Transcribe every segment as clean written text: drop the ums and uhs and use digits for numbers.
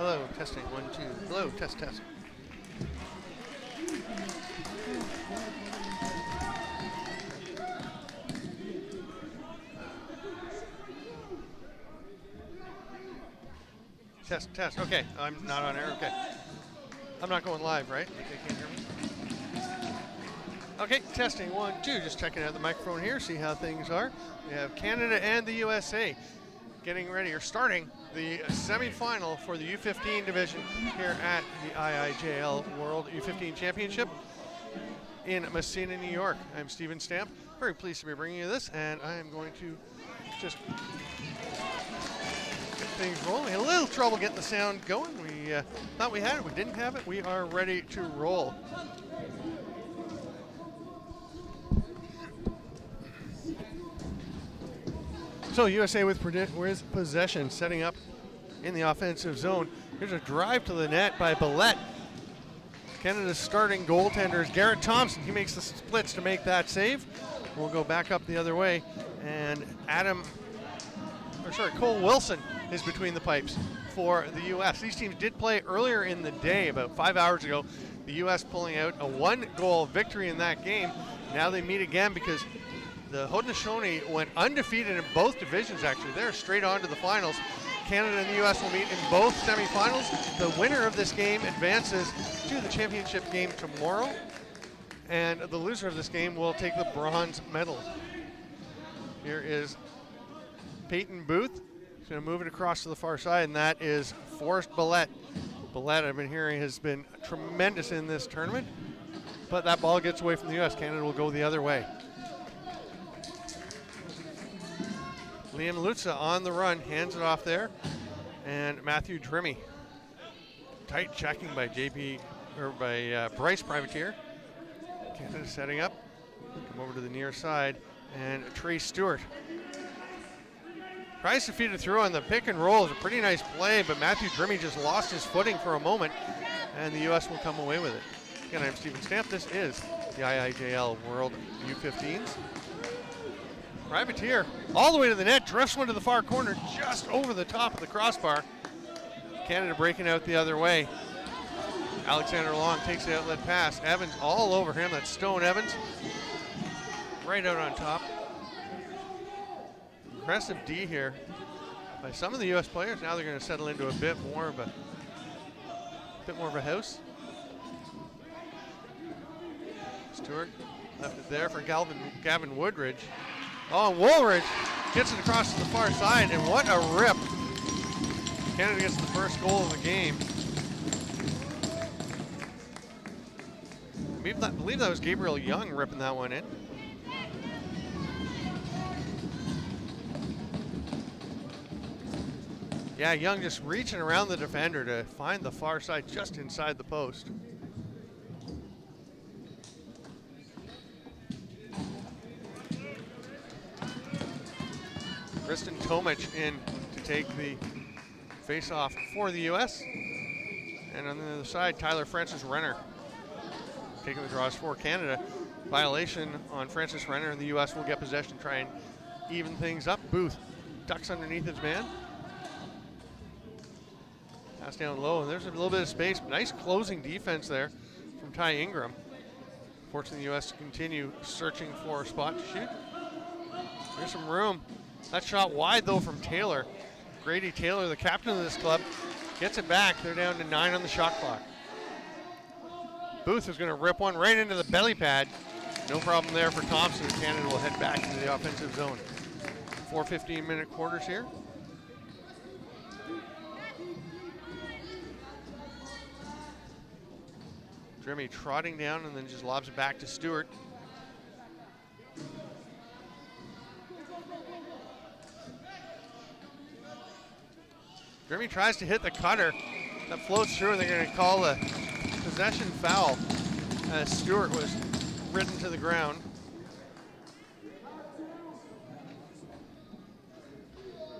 Hello, testing, 1, 2. Hello, test, test. Test, test. Okay, I'm not on air. Okay. I'm not going live, right? Like they can't hear me. Okay, testing, 1, 2. Just checking out the microphone here, see how things are. We have Canada and the USA getting ready, or starting the semifinal for the U15 division here at the IIJL World U15 Championship in Messina, New York. I'm Steven Stamp, very pleased to be bringing you this, and I am going to just get things rolling. We had a little trouble getting the sound going. We thought we had it, we didn't have it. We are ready to roll. So USA with possession, setting up in the offensive zone. Here's a drive to the net by Dewitt. Canada's starting goaltender is Garrett Thompson. He makes the splits to make that save. We'll go back up the other way, and Cole Wilson is between the pipes for the U.S. These teams did play earlier in the day, about 5 hours ago. The U.S. pulling out a 1-goal victory in that game. Now they meet again because the Haudenosaunee went undefeated in both divisions, actually. They're straight on to the finals. Canada and the U.S. will meet in both semifinals. The winner of this game advances to the championship game tomorrow, and the loser of this game will take the bronze medal. Here is Peyton Booth. He's going to move it across to the far side, and that is Forrest Dewitt. Dewitt, I've been hearing, has been tremendous in this tournament, but that ball gets away from the U.S. Canada will go the other way. Liam Lutza on the run, hands it off there, and Matthew Drimmie. Tight checking by Bryce Privateer. Canada setting up. Come over to the near side, and Trey Stewart tries to feed it through on the pick and roll. It's a pretty nice play, but Matthew Drimmie just lost his footing for a moment, and the U.S. will come away with it. Again, I'm Steven Stamp. This is the IIJL World U15s. Privateer all the way to the net, drifts one to the far corner, just over the top of the crossbar. Canada breaking out the other way. Alexander Long takes the outlet pass. Evans all over him. That's Stone Evans. Right out on top. Aggressive D here by some of the U.S. players. Now they're going to settle into a bit more of a house. Stewart left it there for Gavin Woolridge. Oh, and Woolridge gets it across to the far side, and what a rip. Canada gets the first goal of the game. I believe that was Gabriel Young ripping that one in. Yeah, Young just reaching around the defender to find the far side just inside the post. Kristen Tomic in to take the face-off for the U.S. And on the other side, Tyler Francis Renner taking the draws for Canada. Violation on Francis Renner, and the U.S. will get possession, try and even things up. Booth ducks underneath his man. Pass down low, and there's a little bit of space. Nice closing defense there from Ty Ingram. Forcing the U.S. to continue searching for a spot to shoot. There's some room. That shot wide, though, from Taylor. Grady Taylor, the captain of this club, gets it back. They're down to 9 on the shot clock. Booth is going to rip one right into the belly pad. No problem there for Thompson. Canada will head back into the offensive zone. 4 15-minute quarters here. Drimmie trotting down and then just lobs it back to Stewart. Drimmie tries to hit the cutter. That floats through, and they're going to call a possession foul as Stewart was ridden to the ground.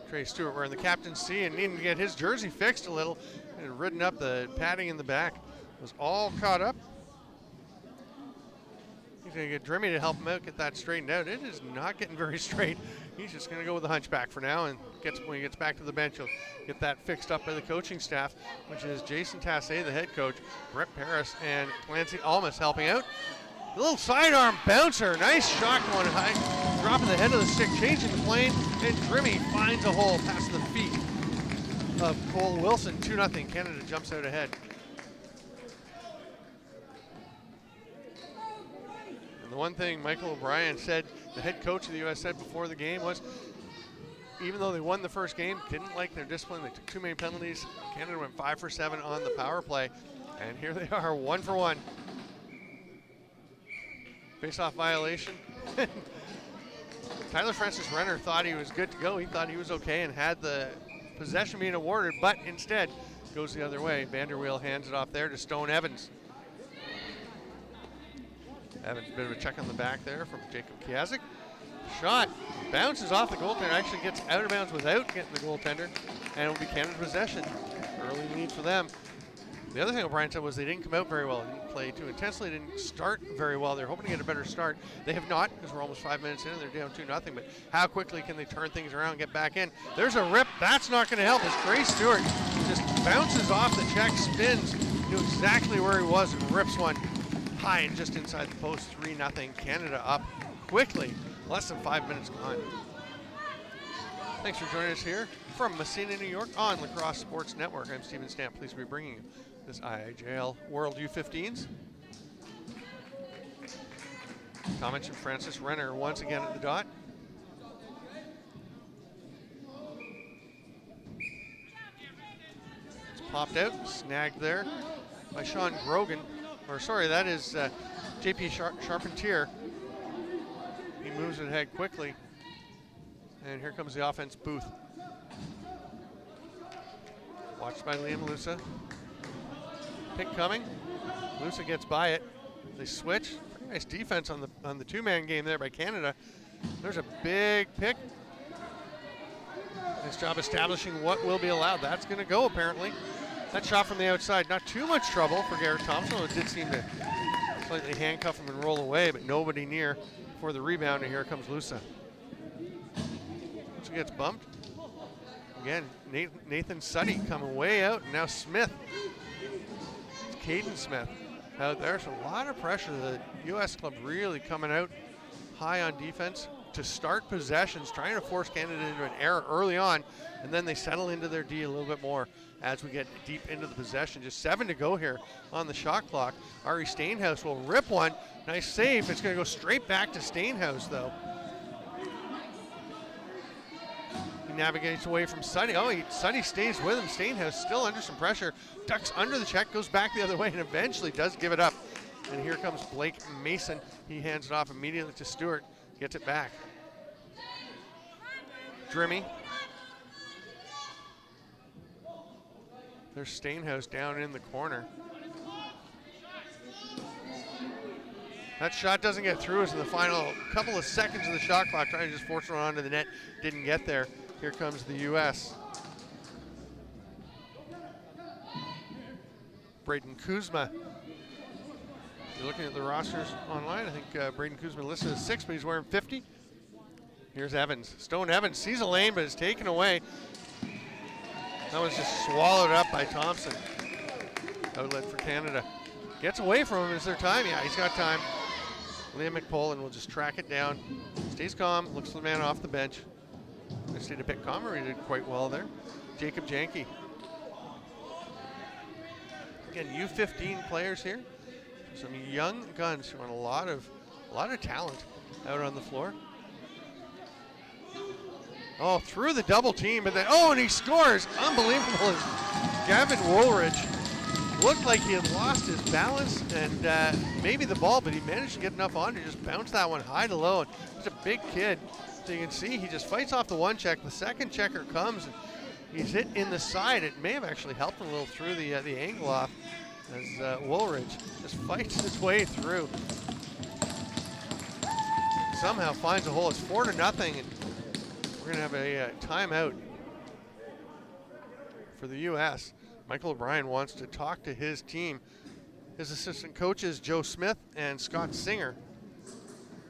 Trey Stewart wearing the captain's C and needing to get his jersey fixed a little, and ridden up the padding in the back. Was all caught up. He's going to get Drimmy to help him out, get that straightened out. It is not getting very straight. He's just going to go with the hunchback for now, and when he gets back to the bench, he'll get that fixed up by the coaching staff, which is Jason Tassé, the head coach, Brett Paris, and Clancy Almas helping out. A little sidearm bouncer, nice shot going high, dropping the head of the stick, changing the plane, and Drimmy finds a hole past the feet of Cole Wilson. 2-0, Canada jumps out ahead. The one thing Michael O'Brien said, the head coach of the U.S. said before the game was, even though they won the first game, didn't like their discipline. They took too many penalties. Canada went 5 for 7 on the power play. And here they are, 1 for 1. Face-off violation. Tyler Francis Renner thought he was good to go. He thought he was okay and had the possession being awarded, but instead goes the other way. Vanderweel hands it off there to Stone Evans. Evans, a bit of a check on the back there from Jacob Kiazik. Shot bounces off the goaltender, actually gets out of bounds without getting the goaltender, and it will be Canada possession. Early lead for them. The other thing O'Brien said was they didn't come out very well. They didn't play too intensely, didn't start very well. They're hoping to get a better start. They have not, because we're almost 5 minutes in and they're down 2-0, but how quickly can they turn things around and get back in? There's a rip, that's not going to help as Trey Stewart just bounces off the check, spins, knew exactly where he was and rips one high and just inside the post. 3-0, Canada up quickly. Less than 5 minutes gone. Thanks for joining us here from Massena, New York on Lacrosse Sports Network. I'm Stephen Stamp, pleased to be bringing you this IIJL World U15s. Tomic and Francis Renner once again at the dot. It's popped out, snagged there by Sean Grogan. Or sorry, that is JP Charpentier. He moves it ahead quickly. And here comes the offense booth. Watched by Liam Lusa. Pick coming. Lusa gets by it. They switch. Pretty nice defense on the two-man game there by Canada. There's a big pick. Nice job establishing what will be allowed. That's going to go apparently. That shot from the outside, not too much trouble for Garrett Thompson. It did seem to slightly handcuff him and roll away, but nobody near for the rebound, and here comes Lusa. Lusa gets bumped. Again, Nathan Suddy coming way out, and now Smith. It's Caden Smith out there, so a lot of pressure. The U.S. club really coming out high on defense to start possessions, trying to force Canada into an error early on, and then they settle into their D a little bit more as we get deep into the possession. Just 7 to go here on the shot clock. Ari Stainhouse will rip one. Nice save. It's going to go straight back to Stainhouse, though. He navigates away from Suddy. Oh, Suddy stays with him. Stainhouse still under some pressure. Ducks under the check, goes back the other way, and eventually does give it up. And here comes Blake Mason. He hands it off immediately to Stewart. Gets it back. Drimmy. There's Stainhouse down in the corner. That shot doesn't get through us in the final couple of seconds of the shot clock, trying to just force it onto the net. Didn't get there. Here comes the U.S. Braden Kuzma. If you're looking at the rosters online, I think Braden Kuzma listed as 6, but he's wearing 50. Here's Evans. Stone Evans sees a lane, but is taken away. That was just swallowed up by Thompson. Outlet for Canada. Gets away from him. Is there time? Yeah, he's got time. Liam McPolin will just track it down. Stays calm, looks for the man off the bench. I stayed a bit calmer. He did quite well there. Jacob Janke. Again, U15 players here. Some young guns showing a lot of talent out on the floor. Oh, through the double team, but then, and he scores. Unbelievable. Gavin Woolridge looked like he had lost his balance and maybe the ball, but he managed to get enough on to just bounce that one high to low. He's a big kid. So you can see he just fights off the one check. The second checker comes, and he's hit in the side. It may have actually helped him a little through the angle off as Woolridge just fights his way through. Somehow finds a hole. It's 4-0, and we're going to have a timeout for the U.S. Michael O'Brien wants to talk to his team. His assistant coaches, Joe Smith and Scott Singer.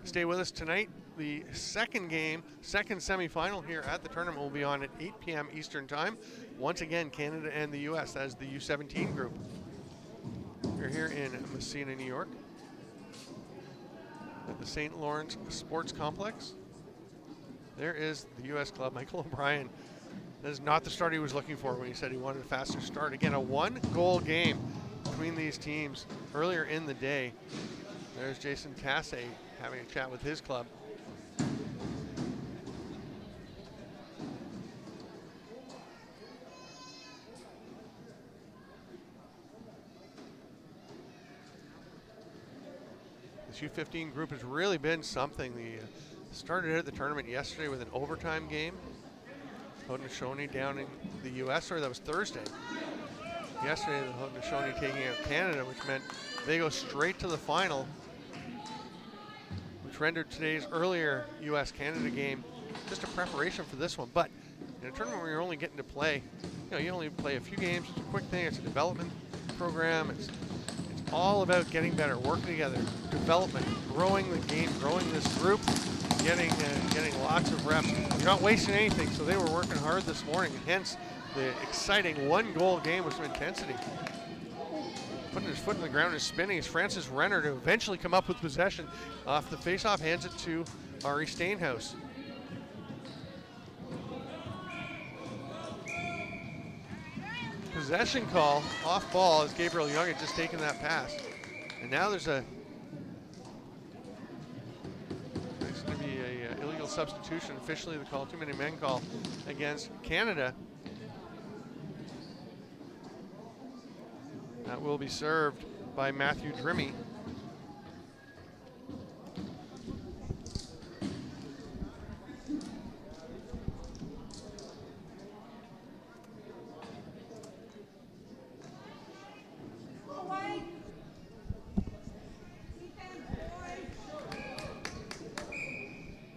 Stay with us tonight. The second semifinal here at the tournament will be on at 8 p.m. Eastern Time. Once again, Canada and the U.S. That is the U17 group. We're here in Messina, New York, at the St. Lawrence Sports Complex. There is the U.S. club, Michael O'Brien. That is not the start he was looking for when he said he wanted a faster start. Again, a one-goal game between these teams earlier in the day. There's Jason Tasse having a chat with his club. This U15 group has really been something. They started out the tournament yesterday with an overtime game. Haudenosaunee down in the U.S., or that was Thursday. Yesterday, the Haudenosaunee taking out Canada, which meant they go straight to the final, which rendered today's earlier U.S.-Canada game just a preparation for this one. But in a tournament where you're only getting to play, you only play a few games. It's a quick thing. It's a development program. It's all about getting better, working together, development, growing the game, growing this group, getting lots of reps. You're not wasting anything, so they were working hard this morning, and hence the exciting one-goal game with some intensity. Putting his foot in the ground and spinning is Francis Renner to eventually come up with possession off the faceoff, hands it to Ari Stainhouse. Possession call off ball as Gabriel Young had just taken that pass. And now there's going to be a illegal substitution, officially the call, too many men call against Canada. That will be served by Matthew Drimmie.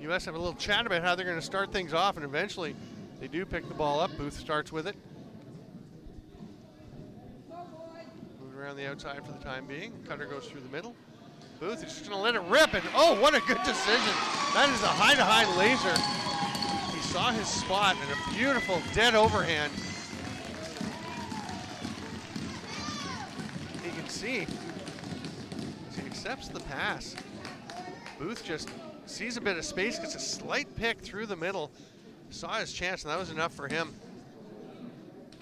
U.S. have a little chat about how they're going to start things off, and eventually they do pick the ball up. Booth starts with it. Moving around the outside for the time being. Cutter goes through the middle. Booth is just going to let it rip, and oh, what a good decision. That is a high-to-high laser. He saw his spot and a beautiful dead overhand. You can see as he accepts the pass, Booth just sees a bit of space, gets a slight pick through the middle, saw his chance, and that was enough for him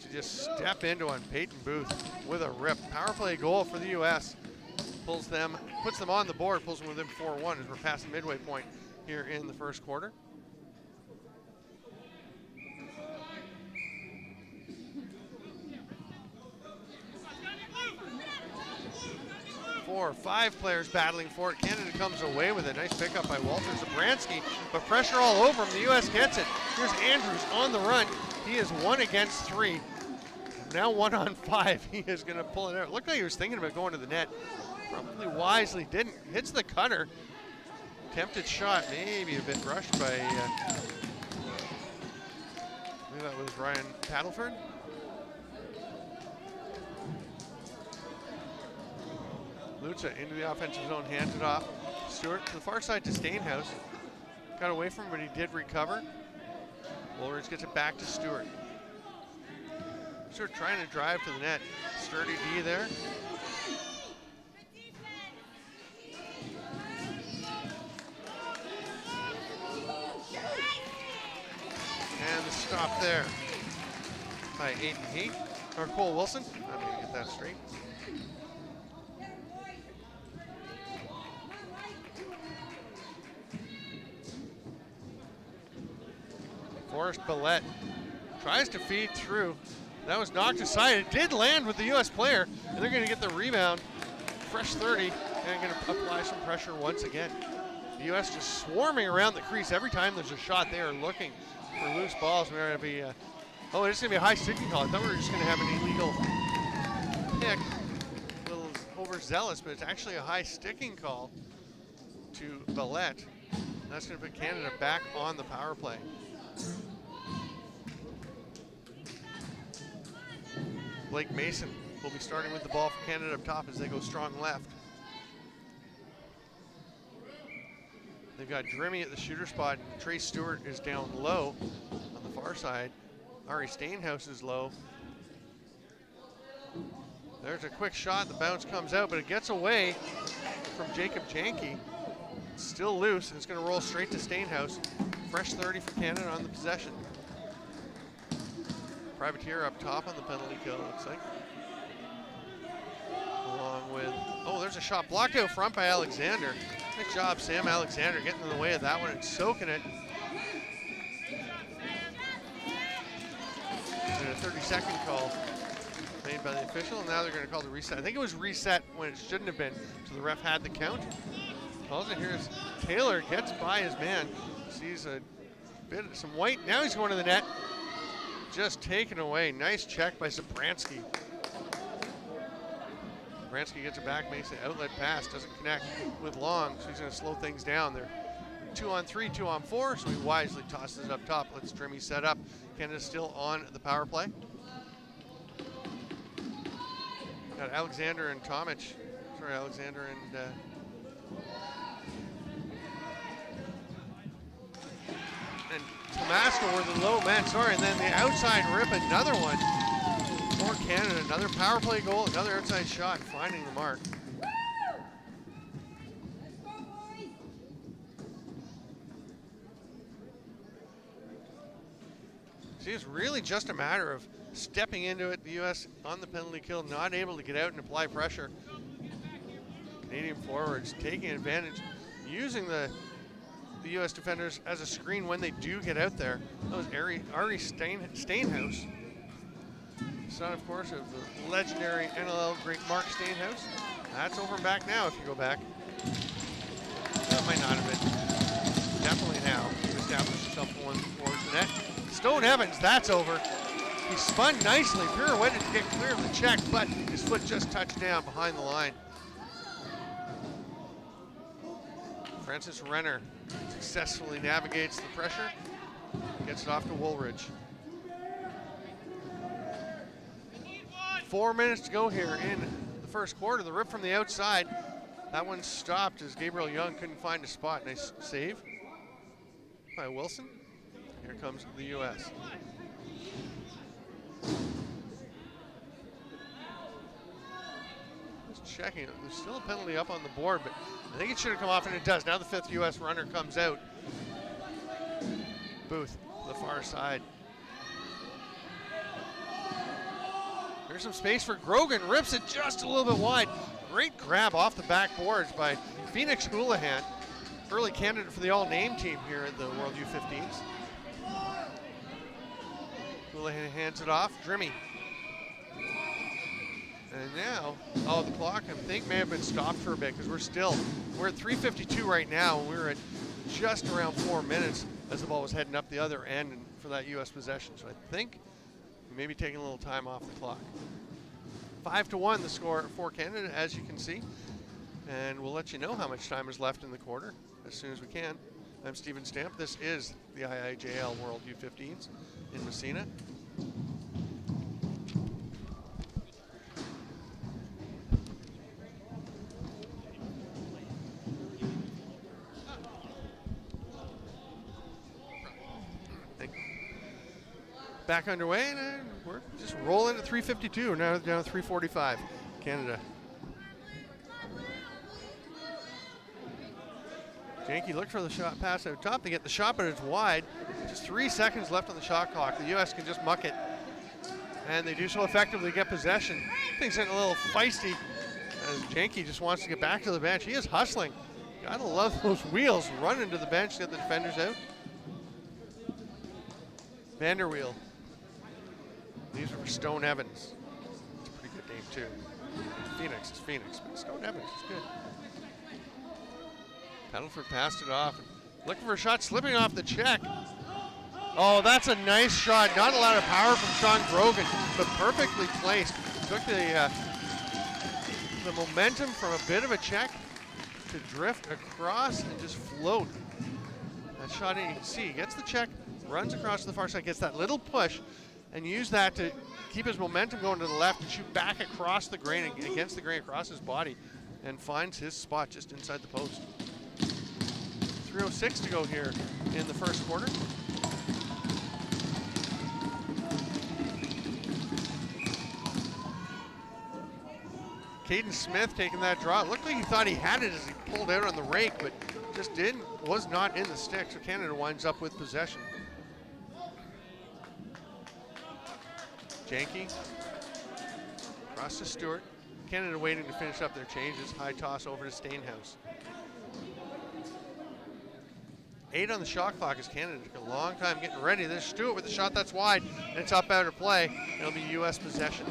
to just step into on Peyton Booth with a rip. Power play goal for the U.S. puts them on the board, pulls them within 4-1 as we're past the midway point here in the first quarter. 4 or 5 players battling for it. Canada comes away with a nice pickup by Walter Zabransky, but pressure all over him. The U.S. gets it. Here's Andrews on the run. He is 1 against 3. Now 1 on 5. He is going to pull it out. Looked like he was thinking about going to the net. Probably wisely didn't. Hits the cutter. Attempted shot, maybe a bit rushed by, I believe that was Ryan Paddleford. Lucha into the offensive zone, hands it off. Stewart to the far side to Stainhouse. Got away from him, but he did recover. Woolridge gets it back to Stewart. Stewart trying to drive to the net. Sturdy D there. And the stop there by Aiden Heat, or Cole Wilson. I'm going to get that straight. Forrest Billette tries to feed through. That was knocked aside. It did land with the U.S. player, and they're going to get the rebound. Fresh 30, and going to apply some pressure once again. The U.S. just swarming around the crease. Every time there's a shot, they are looking for loose balls. We're going to be, oh, it's going to be a high sticking call. I thought we were just going to have an illegal pick. A little overzealous, but it's actually a high sticking call to Billette. That's going to put Canada back on the power play. Blake Mason will be starting with the ball for Canada up top as they go strong left. They've got Drimmy at the shooter spot, and Trace Stewart is down low on the far side. Ari Stainhouse is low. There's a quick shot, the bounce comes out, but it gets away from Jacob Janke. It's still loose, and it's gonna roll straight to Stainhouse. Fresh 30 for Canada on the possession. Privateer up top on the penalty kill, it looks like. Along with, oh, there's a shot blocked out front by Alexander. Good job, Sam Alexander, getting in the way of that one and soaking it. And a 30-second call made by the official, and now they're going to call the reset. I think it was reset when it shouldn't have been, so the ref had the count. Calls it here as Taylor gets by his man, sees a bit of some white. Now he's going to the net, just taken away. Nice check by Zabransky. Zabransky gets it back, makes an outlet pass, doesn't connect with Long, so he's going to slow things down. They're 2-on-3, 2-on-4, so he wisely tosses it up top. Lets Drimmy set up. Canada's still on the power play. Got Alexander and Tomic. Sorry, Alexander and Tomasco were the low men. Sorry, and then the outside rip, another one for Canada. Another power play goal, another outside shot, finding the mark. See, it's really just a matter of stepping into it. The U.S. on the penalty kill, not able to get out and apply pressure. Canadian forwards taking advantage, using the U.S. defenders as a screen when they do get out there. That was Ari Stainhouse, son, of course, of the legendary NLL great Mark Stainhouse. That's over and back now if you go back. That might not have been. Definitely now. He established himself one towards the net. Stone Evans, that's over. He spun nicely, pirouetted to get clear of the check, but his foot just touched down behind the line. Francis Renner successfully navigates the pressure, gets it off to Woolridge. 4 minutes to go here in the first quarter. The rip from the outside. That one stopped as Gabriel Young couldn't find a spot. Nice save by Wilson. Here comes the U.S. Just checking. There's still a penalty up on the board, but I think it should have come off, and it does. Now the fifth U.S. runner comes out. Booth, the far side. There's some space for Grogan. Rips it just a little bit wide. Great grab off the backboards by Phoenix Houlihan. Early candidate for the all-name team here at the World U15s. Houlihan hands it off. Drimmy. And now, oh, the clock I think may have been stopped for a bit because we're at 3:52 right now, and we're at just around 4 minutes as the ball was heading up the other end for that U.S. possession. So I think we may be taking a little time off the clock. 5-1 the score for Canada, as you can see. And we'll let you know how much time is left in the quarter as soon as we can. I'm Stephen Stamp. This is the IIJL World U15s in Messina. Back underway, and we're just rolling at 3:52. Now down to 3:45. Canada. Janke looked for the shot pass out top to get the shot, but it's wide. Just 3 seconds left on the shot clock. The U.S. can just muck it, and they do so effectively, get possession. Things getting a little feisty as Janke just wants to get back to the bench. He is hustling. Gotta love those wheels running to the bench to get the defenders out. Vanderweel. These are for Stone Evans. It's a pretty good name too. Phoenix is Phoenix, but Stone Evans is good. Paddleford passed it off. Looking for a shot, slipping off the check. Oh, that's a nice shot. Not a lot of power from Sean Grogan, but perfectly placed. Took the momentum from a bit of a check to drift across and just float. That shot in, you can see, gets the check, runs across to the far side, gets that little push, and use that to keep his momentum going to the left and shoot back across the grain, against the grain across his body, and finds his spot just inside the post. 3:06 to go here in the first quarter. Caden Smith taking that draw. It looked like he thought he had it as he pulled out on the rake, but just didn't, was not in the stick, so Canada winds up with possession. Janke, across to Stewart. Canada waiting to finish up their changes. High toss over to Stainhouse. 8 on the shot clock as Canada took a long time getting ready. There's Stewart with the shot that's wide, and it's up out of play. It'll be U.S. possession.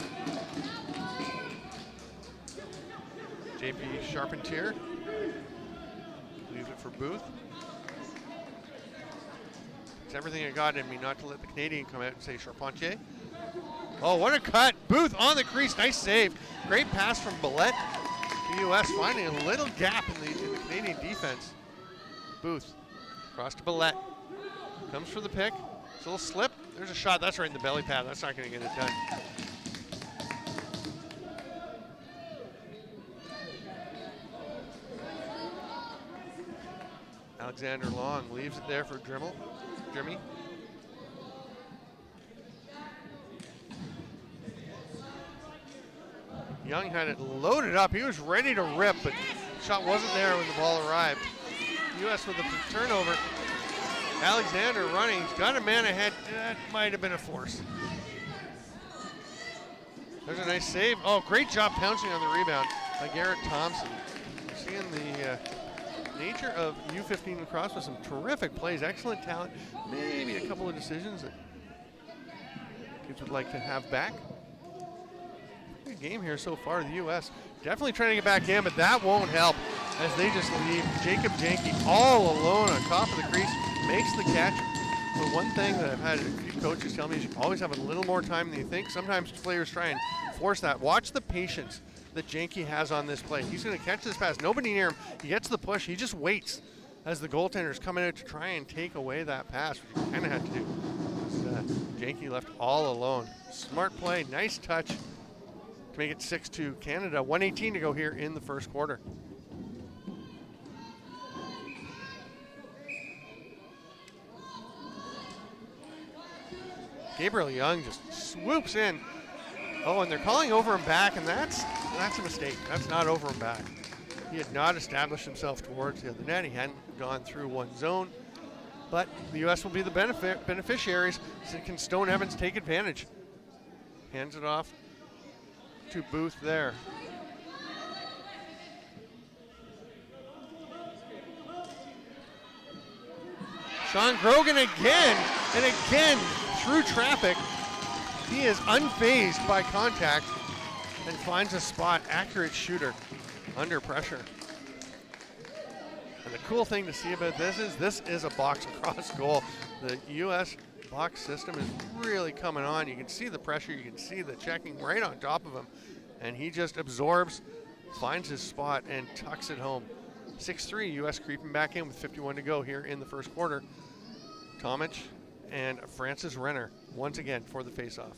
JP Charpentier leaves it for Booth. It's everything I got in me not to let the Canadian come out and say Charpentier. Oh, what a cut. Booth on the crease. Nice save. Great pass from Billette. The U.S. finding a little gap in the Canadian defense. Booth across to Billette. Comes for the pick. It's a little slip. There's a shot. That's right in the belly pad. That's not going to get it done. Alexander Long leaves it there for Jimmy. Young had it loaded up. He was ready to rip, but the shot wasn't there when the ball arrived. U.S. with a turnover. Alexander running. He's got a man ahead. That might have been a force. There's a nice save. Oh, great job pouncing on the rebound by Garrett Thompson. Seeing the nature of U15 lacrosse with some terrific plays, excellent talent, maybe a couple of decisions that kids would like to have back. Good game here so far. The U.S. definitely trying to get back in, but that won't help as they just leave Jacob Janke all alone on top of the crease, makes the catch. But one thing that I've had a few coaches tell me is you always have a little more time than you think. Sometimes players try and force that. Watch the patience that Janke has on this play. He's going to catch this pass. Nobody near him. He gets the push. He just waits as the goaltender's coming out to try and take away that pass, which he kind of had to do. Janke left all alone. Smart play. Nice touch to make it 6-2 Canada. 1:18 to go here in the first quarter. Gabriel Young just swoops in. Oh, and they're calling over him back, and that's a mistake. That's not over him back. He had not established himself towards the other net. He hadn't gone through one zone. But the U.S. will be the beneficiaries. So can Stone Evans take advantage? Hands it off to Booth there. Sean Grogan again, and again through traffic. He is unfazed by contact and finds a spot. Accurate shooter under pressure. And the cool thing to see about this is a box across goal. The U.S. box system is really coming on. You can see the pressure. You can see the checking right on top of him. And he just absorbs, finds his spot, and tucks it home. 6-3, U.S. creeping back in with 51 to go here in the first quarter. Tomic and Francis Renner once again for the faceoff.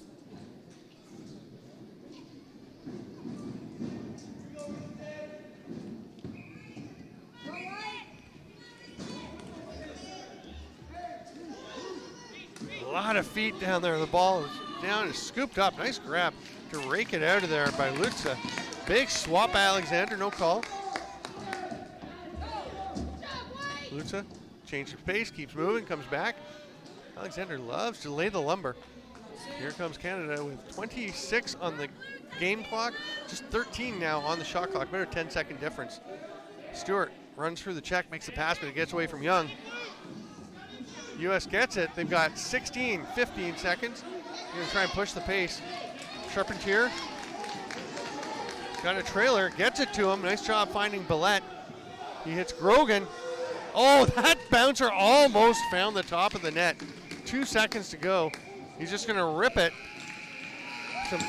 A lot of feet down there. The ball is down and scooped up. Nice grab to rake it out of there by Lutza. Big swap by Alexander, no call. Lutza changes pace, keeps moving, comes back. Alexander loves to lay the lumber. Here comes Canada with 26 on the game clock, just 13 now on the shot clock, about a 10-second difference. Stewart runs through the check, makes the pass, but it gets away from Young. U.S. gets it. They've got 15 seconds. They're going to try and push the pace. Charpentier got a trailer, gets it to him. Nice job finding Billette. He hits Grogan. Oh, that bouncer almost found the top of the net. 2 seconds to go. He's just going to rip it. Some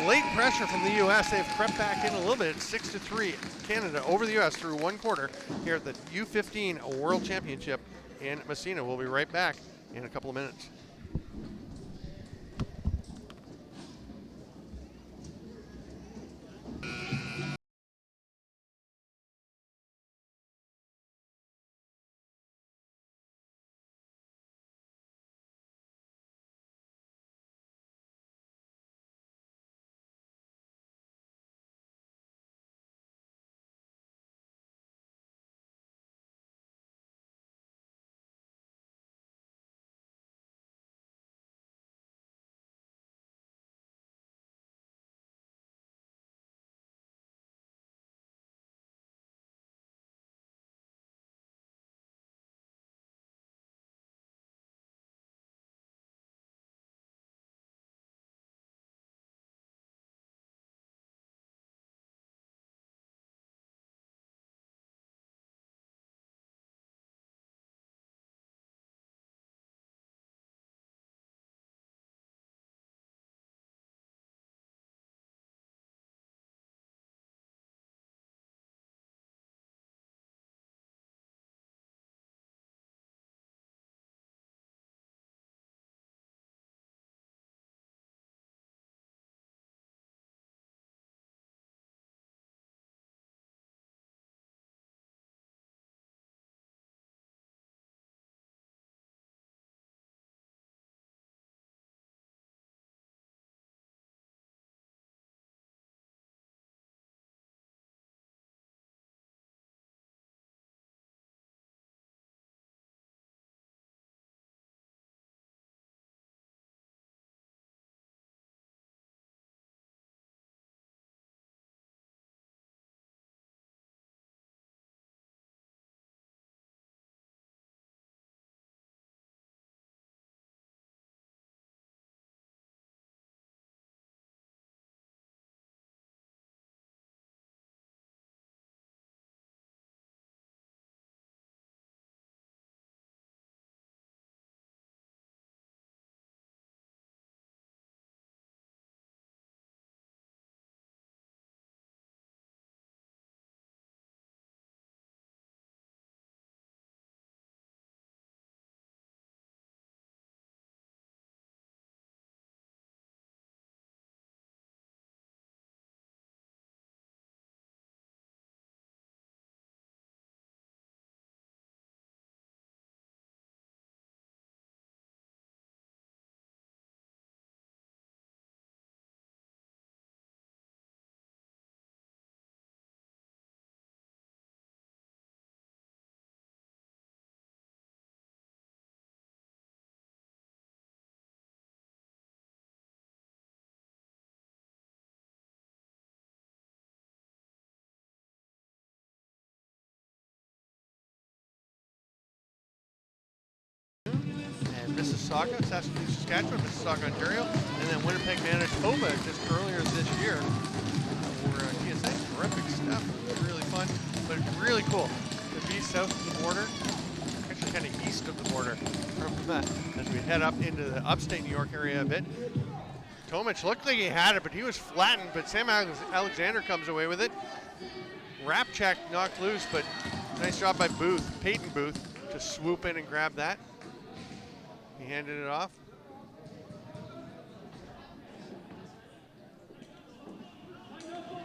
late pressure from the U.S. They've crept back in a little bit. It's 6-3 Canada over the U.S. through one quarter here at the U15 World Championship in Messina. We'll be right back in a couple of minutes. Mississauga, Saskatchewan, Mississauga, Ontario, and then Winnipeg, Manitoba just earlier this year for TSA. Terrific stuff. Really fun, but really cool to be south of the border, actually kind of east of the border from as we head up into the upstate New York area a bit. Tomic looked like he had it, but he was flattened, but Sam Alexander comes away with it. Wrap check knocked loose, but nice job by Peyton Booth, to swoop in and grab that. He handed it off.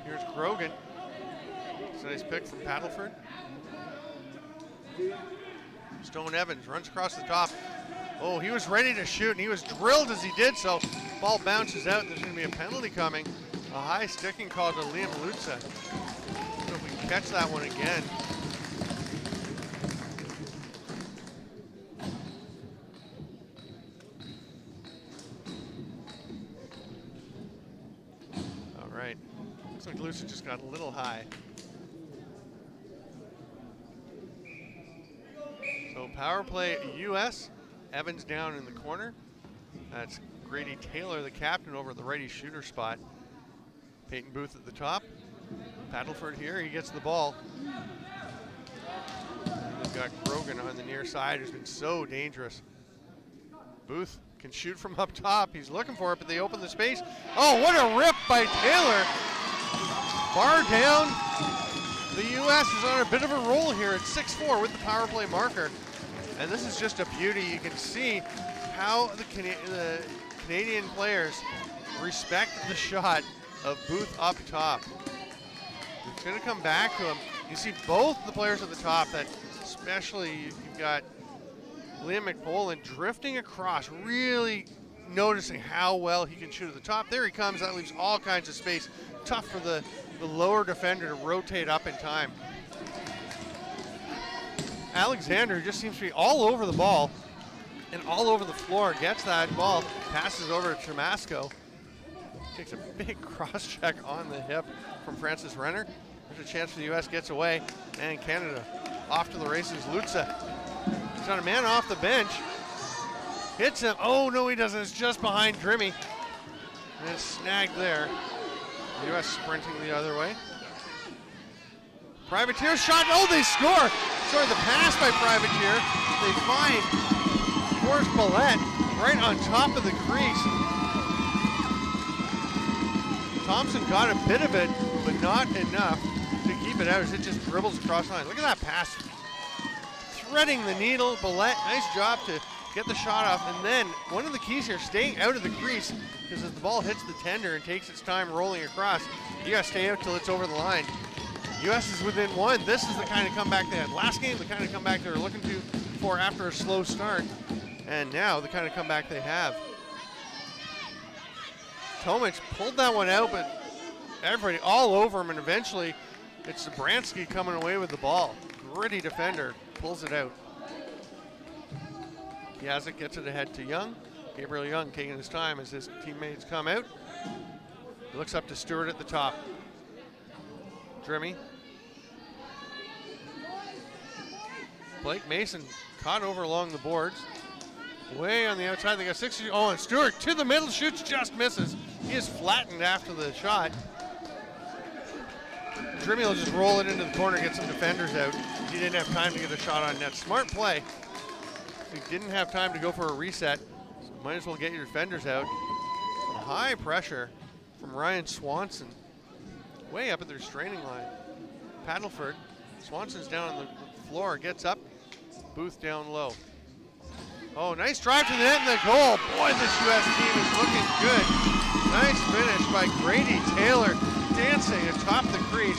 Here's Grogan. It's a nice pick from Paddleford. Stone Evans runs across the top. Oh, he was ready to shoot, and he was drilled as he did so. Ball bounces out. There's going to be a penalty coming. A high sticking call to Liam Lutza. So if we can catch that one again. All right. Looks like Lutza just got a little high. So power play U.S. Evans down in the corner. That's Grady Taylor, the captain, over the righty shooter spot. Peyton Booth at the top. Paddleford here, he gets the ball. They've got Grogan on the near side, who's been so dangerous. Booth can shoot from up top. He's looking for it, but they open the space. Oh, what a rip by Taylor. Bar down. The U.S. is on a bit of a roll here at 6-4 with the power play marker. And this is just a beauty. You can see how the Canadian players respect the shot of Booth up top. It's going to come back to him. You see both the players at the top, that especially you've got Liam McPolin drifting across, really noticing how well he can shoot at the top. There he comes. That leaves all kinds of space. Tough for the lower defender to rotate up in time. Alexander just seems to be all over the ball and all over the floor. Gets that ball, passes over to Tramasco. Takes a big cross check on the hip from Francis Renner. There's a chance for the U.S. gets away, and Canada off to the races. Lutza, he's got a man off the bench. Hits him. Oh, no, he doesn't. It's just behind Grimmy. And it's snagged there. The U.S. sprinting the other way. Privateer shot. Oh, they score. Sorry, the pass by Privateer. They find Forrest Billette right on top of the crease. Thompson got a bit of it, but not enough to keep it out as it just dribbles across the line. Look at that pass. Threading the needle. Billette, nice job to get the shot off. And then one of the keys here, staying out of the crease, because as the ball hits the tender and takes its time rolling across, you gotta stay out till it's over the line. U.S. is within one. This is the kind of comeback they had last game, the kind of comeback they were looking for after a slow start, and now the kind of comeback they have. Tomic pulled that one out, but everybody all over him, and eventually it's Zabransky coming away with the ball. Gritty defender, pulls it out. Yazik gets it ahead to Young. Gabriel Young taking his time as his teammates come out. He looks up to Stewart at the top. Drimmy. Blake Mason caught over along the boards. Way on the outside, they got 60. Oh, and Stewart to the middle, shoots, just misses. He is flattened after the shot. Drimmy will just roll it into the corner, get some defenders out. He didn't have time to get a shot on net. Smart play. He didn't have time to go for a reset, so might as well get your defenders out. Some high pressure from Ryan Swanson. Way up at their straining line. Paddleford. Swanson's down on the floor, gets up. Booth down low. Oh, nice drive to the net and the goal. Boy, this U.S. team is looking good. Nice finish by Grady Taylor, dancing atop the crease.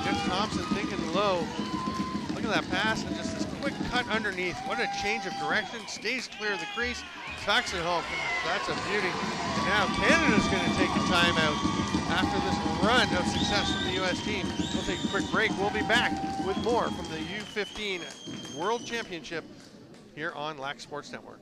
Gets Thompson thinking low. Look at that pass and just this quick cut underneath. What a change of direction. Stays clear of the crease, tucks it home. That's a beauty. And now Canada's going to take a timeout after this run of success from the U.S. team. We'll take a quick break. We'll be back with more from the U15 World Championship here on Lax Sports Network.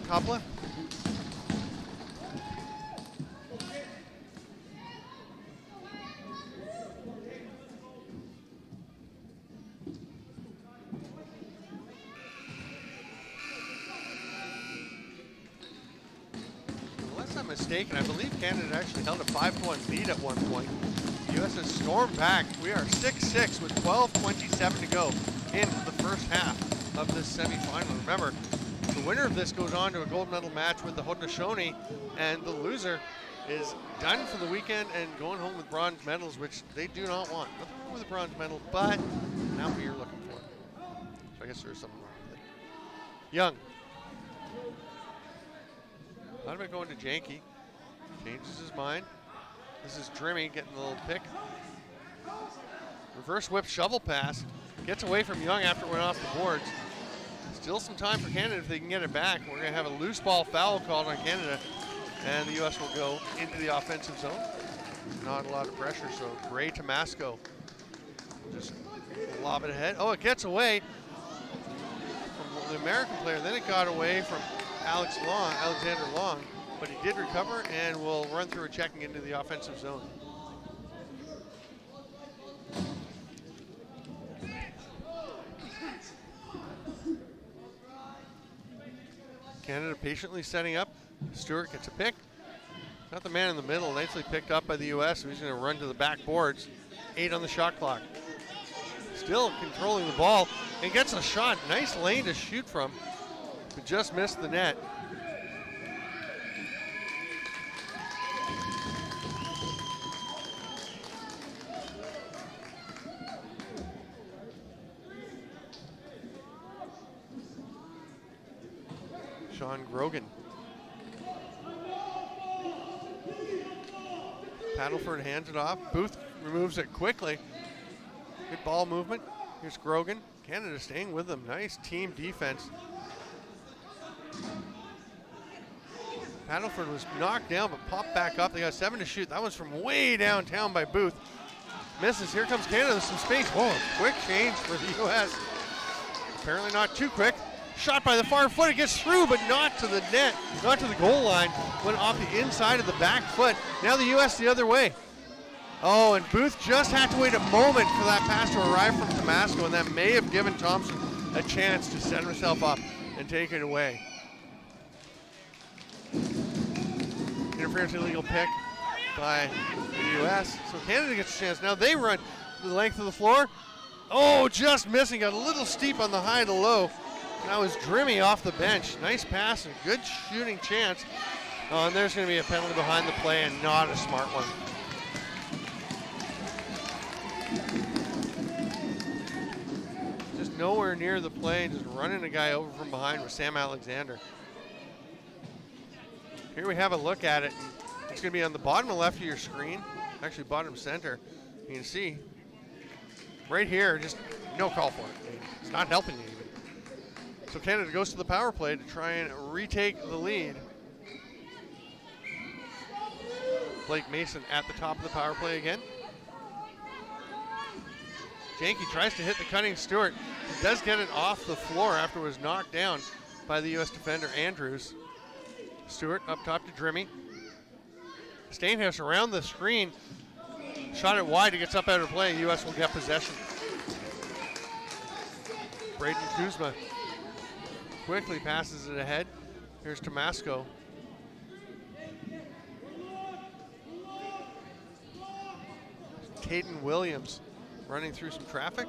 Kopla. Unless I'm mistaken, I believe Canada actually held a 5-1 lead at one point. The U.S. has stormed back. We are 6-6 with 12:27 to go in the first half of this semifinal. Remember, the winner of this goes on to a gold medal match with the Haudenosaunee, and the loser is done for the weekend and going home with bronze medals, which they do not want. Nothing wrong with a bronze medal, but not what you're looking for. So I guess there's something wrong with it. Young. Thought about going to Janke. Changes his mind. This is Drimmy getting a little pick. Reverse whip shovel pass. Gets away from Young after it went off the boards. Still some time for Canada if they can get it back. We're going to have a loose ball foul called on Canada, and the U.S. will go into the offensive zone. Not a lot of pressure, so Gray to Masco. Just lob it ahead. Oh, it gets away from the American player. Then it got away from Alexander Long, but he did recover and will run through a checking into the offensive zone. Canada patiently setting up. Stewart gets a pick. Got the man in the middle, nicely picked up by the U.S. So he's going to run to the back boards. 8 on the shot clock. Still controlling the ball and gets a shot. Nice lane to shoot from, but just missed the net. Sean Grogan. Paddleford hands it off. Booth removes it quickly. Good ball movement. Here's Grogan. Canada staying with them. Nice team defense. Paddleford was knocked down but popped back up. They got 7 to shoot. That one's from way downtown by Booth. Misses. Here comes Canada with some space. Whoa, quick change for the U.S. Apparently not too quick. Shot by the far foot. It gets through, but not to the net, not to the goal line. Went off the inside of the back foot. Now the U.S. the other way. Oh, and Booth just had to wait a moment for that pass to arrive from Tomasco, and that may have given Thompson a chance to set himself up and take it away. Interference illegal pick by the U.S. So Canada gets a chance. Now they run the length of the floor. Oh, just missing. Got a little steep on the high to low. That was Drimmy off the bench. Nice pass and good shooting chance. Oh, and there's going to be a penalty behind the play, and not a smart one. Just nowhere near the play, just running a guy over from behind with Sam Alexander. Here we have a look at it. It's going to be on the bottom left of your screen, actually bottom center. You can see right here, just no call for it. It's not helping you even. So Canada goes to the power play to try and retake the lead. Blake Mason at the top of the power play again. Janke tries to hit the cutting Stewart. He does get it off the floor after it was knocked down by the U.S. defender Andrews. Stewart up top to Drimmy. Stainhouse around the screen. Shot it wide. It gets up out of play. U.S. will get possession. Braden Kuzma quickly passes it ahead. Here's Tomasco. Caden Williams running through some traffic.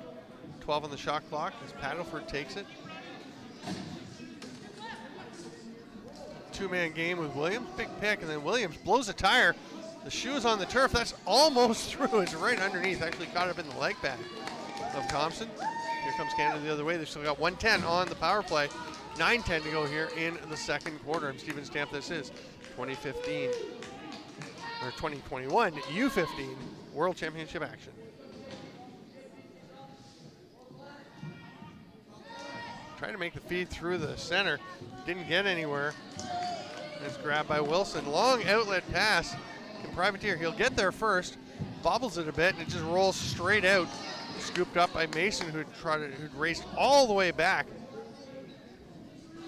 12 on the shot clock as Paddleford takes it. Two-man game with Williams. Big pick, and then Williams blows a tire. The shoe is on the turf. That's almost through. It's right underneath. Actually caught up in the leg pad of Thompson. Here comes Canada the other way. They've still got 1:10 on the power play. 9:10 to go here in the second quarter. I'm Steven Stamp. This is 2015 or 2021 U15 World Championship action. Trying to make the feed through the center. Didn't get anywhere. It's grabbed by Wilson. Long outlet pass. Can Privateer. He'll get there first. Bobbles it a bit and it just rolls straight out. Scooped up by Mason, who'd raced all the way back.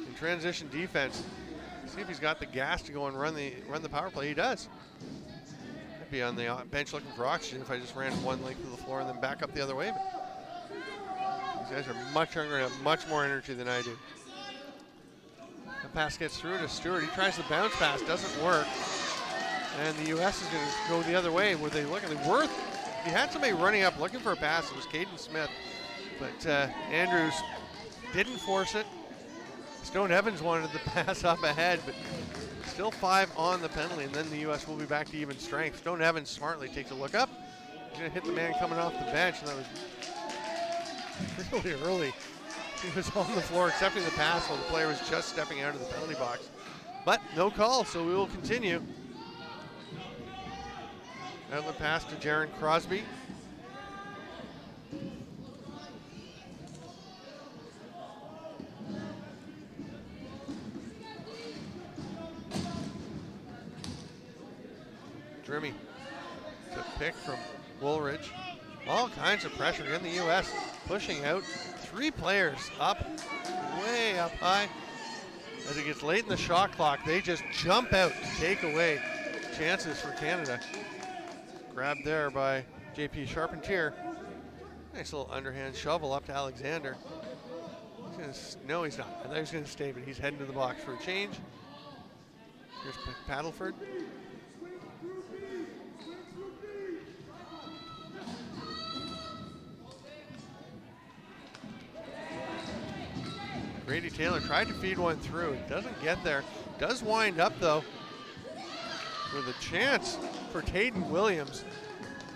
In transition defense. See if he's got the gas to go and run the power play. He does. I'd be on the bench looking for oxygen if I just ran one length of the floor and then back up the other way. But these guys are much younger and have much more energy than I do. The pass gets through to Stewart. He tries the bounce pass, doesn't work. And the U.S. is going to go the other way. Were they looking? He had somebody running up looking for a pass. It was Caden Smith. But Andrews didn't force it. Stone Evans wanted the pass up ahead, but still 5 on the penalty, and then the U.S. will be back to even strength. Stone Evans smartly takes a look up. He's going to hit the man coming off the bench, and that was really early. He was on the floor accepting the pass while the player was just stepping out of the penalty box. But no call, so we will continue. Outlet pass to Jaron Crosby. Drimmy to pick from Woolridge. All kinds of pressure in the U.S. pushing out 3 players up, way up high. As it gets late in the shot clock, they just jump out to take away chances for Canada. Grabbed there by JP Charpentier. Nice little underhand shovel up to Alexander. No, he's not. I thought he was going to stay, but he's heading to the box for a change. Here's Paddleford. Grady Taylor tried to feed one through. It doesn't get there. Does wind up, though, with a chance for Taden Williams.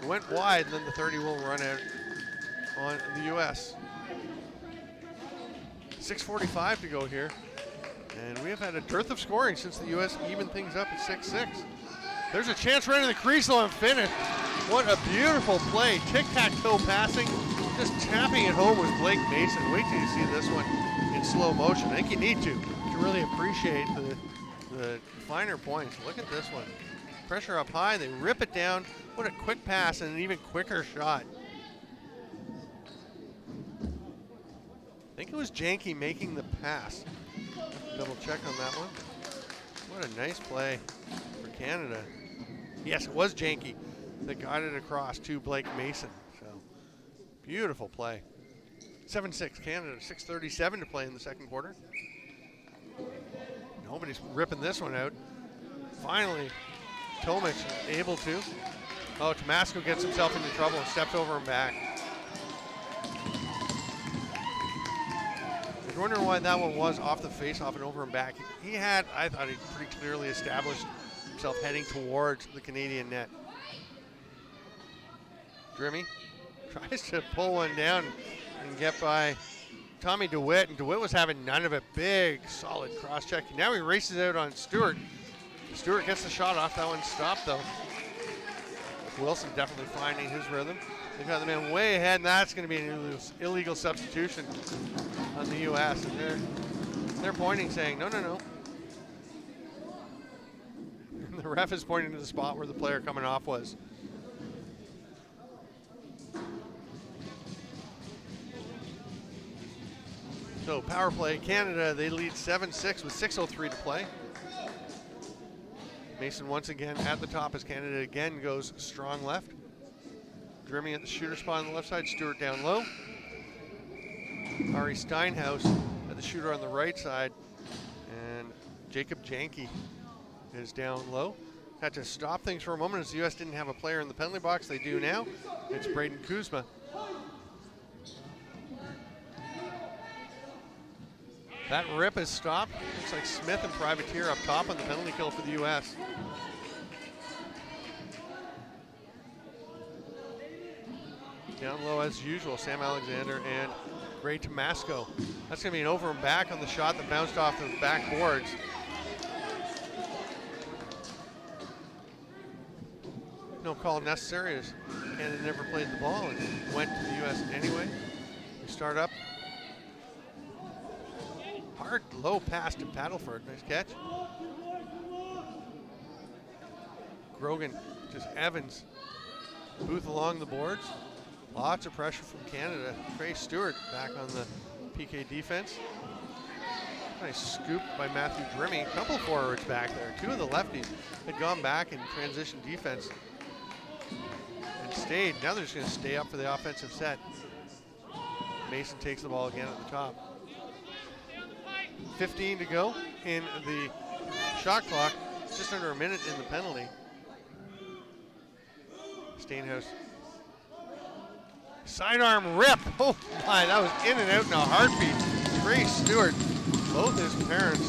It went wide, and then the 30 will run out on the U.S. 6:45 to go here. And we have had a dearth of scoring since the U.S. evened things up at 6-6. There's a chance right in the crease, though, and finish. What a beautiful play. Tic-tac-toe passing. Just tapping it home with Blake Mason. Wait till you see this one in slow motion. I think you need to really appreciate the finer points. Look at this one. Pressure up high, they rip it down. What a quick pass and an even quicker shot. I think it was Janke making the pass. Double check on that one. What a nice play for Canada. Yes, it was Janke that got it across to Blake Mason. So beautiful play. 7-6 Canada, 6:37 to play in the second quarter. Nobody's ripping this one out. Finally, Tomic able to. Oh, Tomasco gets himself into trouble and steps over him back. I was wondering why that one was off the face-off and over him back. He had, I thought, he pretty clearly established himself heading towards the Canadian net. Drimmy tries to pull one down and get by Tommy Dewitt, and Dewitt was having none of it. Big, solid cross-check. Now he races out on Stewart. Stewart gets the shot off. That one stopped, though. Wilson definitely finding his rhythm. They've got the man way ahead, and that's going to be an illegal substitution on the U.S. And they're pointing, saying, no, no, no. And the ref is pointing to the spot where the player coming off was. So power play, Canada, they lead 7-6 with 6:03 to play. Mason once again at the top as Canada again goes strong left. Drimmy at the shooter spot on the left side, Stewart down low. Ari Steinhaus at the shooter on the right side. And Jacob Janke is down low. Had to stop things for a moment as the U.S. didn't have a player in the penalty box. They do now. It's Braden Kuzma. That rip is stopped. Looks like Smith and Privateer up top on the penalty kill for the U.S. Down low as usual, Sam Alexander and Gray Tomasco. That's going to be an over and back on the shot that bounced off the backboards. No call necessary as Canada never played the ball and went to the U.S. anyway. We start up. Hard low pass to Paddleford. Nice catch. Grogan, just Evans. Booth along the boards. Lots of pressure from Canada. Trey Stewart back on the PK defense. Nice scoop by Matthew Drimmie. A couple forwards back there. Two of the lefties had gone back in transition defense and stayed. Now they're just going to stay up for the offensive set. Mason takes the ball again at the top. 15 to go in the shot clock. Just under a minute in the penalty. Stainhouse. Sidearm rip. Oh my, that was in and out in a heartbeat. Trey Stewart, both his parents,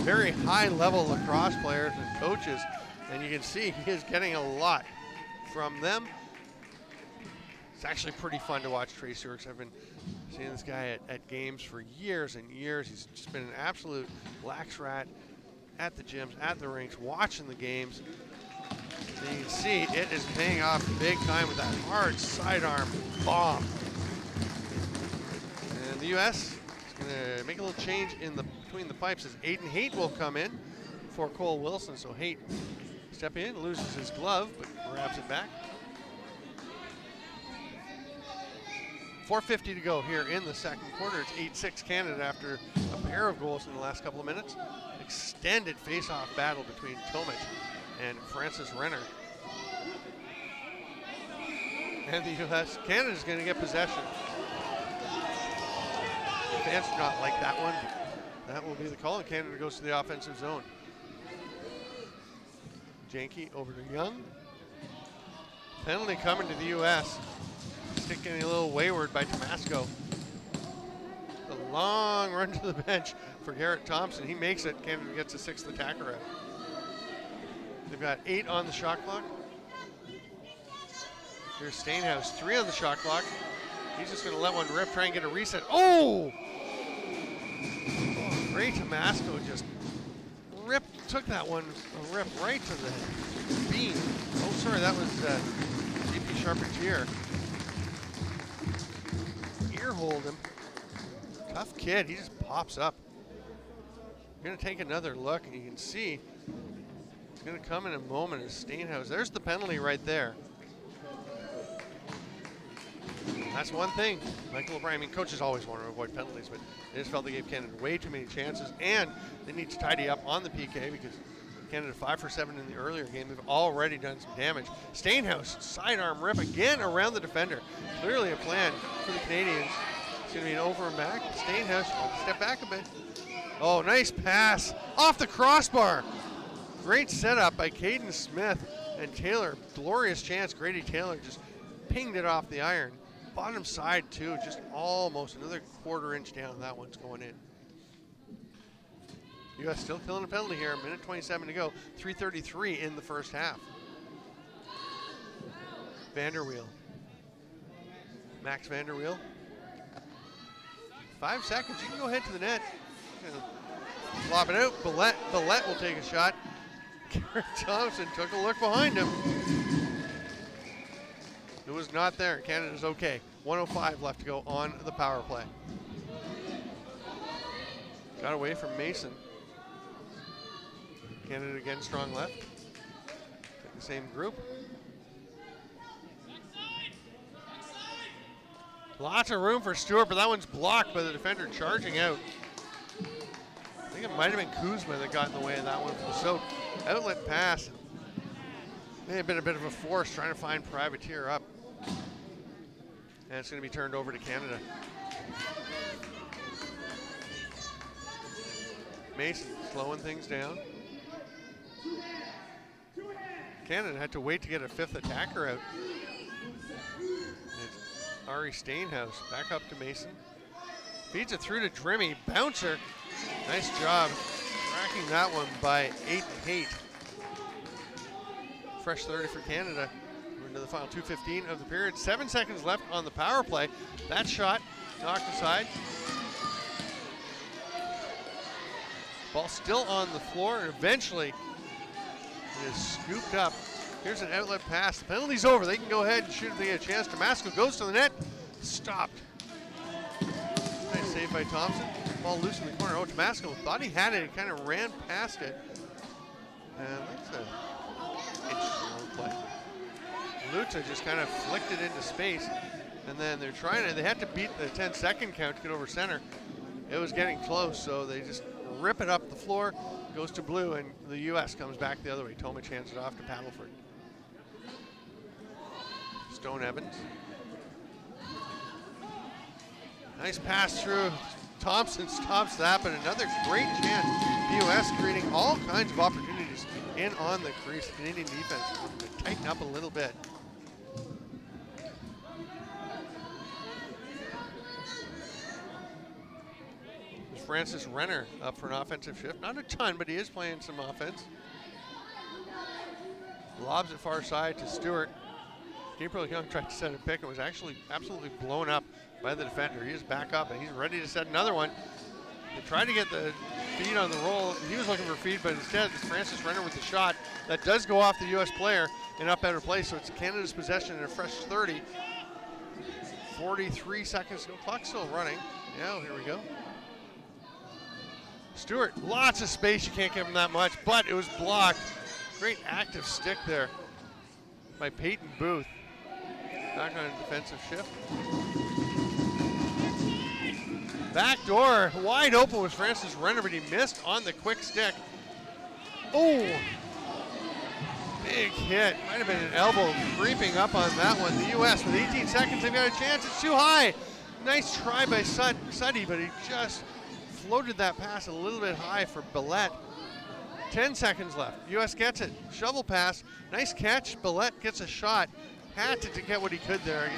very high level lacrosse players and coaches. And you can see he is getting a lot from them. It's actually pretty fun to watch Trey Stewart. I've been seeing this guy at games for years and years. He's just been an absolute lax rat at the gyms, at the rinks, watching the games. And you can see it is paying off big time with that hard sidearm bomb. And the U.S. is going to make a little change in between the pipes as Aiden Haight will come in for Cole Wilson. So Haight step in, loses his glove, but grabs it back. 4:50 to go here in the second quarter. It's 8-6 Canada after a pair of goals in the last couple of minutes. Extended face-off battle between Tomic and Francis Renner. And the U.S. Canada's going to get possession. Fans do not like that one. That will be the call, and Canada goes to the offensive zone. Janke over to Young. Penalty coming to the U.S. Stick getting a little wayward by Tomasco. A long run to the bench for Garrett Thompson. He makes it. Canada gets a sixth attacker out. They've got 8 on the shot clock. Here's Stainhouse, 3 on the shot clock. He's just going to let one rip, try and get a reset. Oh! Ray Tomasco just took that one, a rip right to the beam. Oh, sorry, that was GP Charpentier. Ear hold him. Tough kid, he just pops up. We're going to take another look, and you can see it's going to come in a moment as Stainhouse. There's the penalty right there. That's one thing. Michael O'Brien, I mean, coaches always want to avoid penalties, but they just felt they gave Canada way too many chances, and they need to tidy up on the PK because Canada 5 for 7 in the earlier game. They've already done some damage. Stainhouse, sidearm rip again around the defender. Clearly a plan for the Canadians. It's going to be an over and back. Stainhouse, step back a bit. Oh, nice pass off the crossbar. Great setup by Caden Smith and Taylor. Glorious chance. Grady Taylor just pinged it off the iron. Bottom side too, just almost another quarter-inch down. That one's going in. U.S. still killing a penalty here. 1:27 to go. 3:33 in the first half. Vanderweel. Max Vanderweel. 5 seconds. You can go ahead to the net. Lob it out. Billette will take a shot. Garrett Thompson took a look behind him. It was not there. Canada's okay. 1:05 left to go on the power play. Got away from Mason. Canada again strong left. Take the same group. Lots of room for Stewart, but that one's blocked by the defender charging out. I think it might have been Kuzma that got in the way of that one from the Soap. Outlet pass. May have been a bit of a force trying to find Privateer up. And it's going to be turned over to Canada. Mason slowing things down. Canada had to wait to get a 5th attacker out. It's Ari Stainhouse back up to Mason. Feeds it through to Drimmie. Bouncer. Nice job tracking that one by Aiden Haight. Fresh 30 for Canada. We're into the final 2:15 of the period. 7 seconds left on the power play. That shot knocked aside. Ball still on the floor, and eventually it is scooped up. Here's an outlet pass. The penalty's over. They can go ahead and shoot if they get a chance. Tomasco goes to the net. Stopped. Nice save by Thompson. Ball loose in the corner. Oh, Tomasco thought he had it. He kind of ran past it. And that's an interesting play. Lucha just kind of flicked it into space. And then they're trying to, they had to beat the 10-second count to get over center. it was getting close, so they just rip it up the floor, goes to blue, and the U.S. comes back the other way. Tomic hands it off to Paddleford. Stone Evans. Nice pass through. Thompson stops that, but another great chance. The U.S. creating all kinds of opportunities in on the crease. Canadian defense to tighten up a little bit. Francis Renner up for an offensive shift. Not a ton, but he is playing some offense. Lobs it far side to Stewart. Gabriel Young tried to set a pick and was actually absolutely blown up by the defender. He is back up and he's ready to set another one. They tried to get the feed on the roll. He was looking for feed, but instead it's Francis Renner with the shot. That does go off the U.S. player and up better play, so it's Canada's possession in a fresh 30. 43 seconds, no clock still running. Yeah, here we go. Stewart, lots of space, you can't give him that much, but it was blocked. Great active stick there by Peyton Booth. Back on a defensive shift. Back door, wide open was Francis Renner, but he missed on the quick stick. Oh, big hit. Might have been an elbow creeping up on that one. The U.S. with 18 seconds, they've got a chance. It's too high. Nice try by Suddy, but he just floated that pass a little bit high for Billette. 10 seconds left. U.S. gets it. Shovel pass. Nice catch. Billette gets a shot. Had to get what he could there.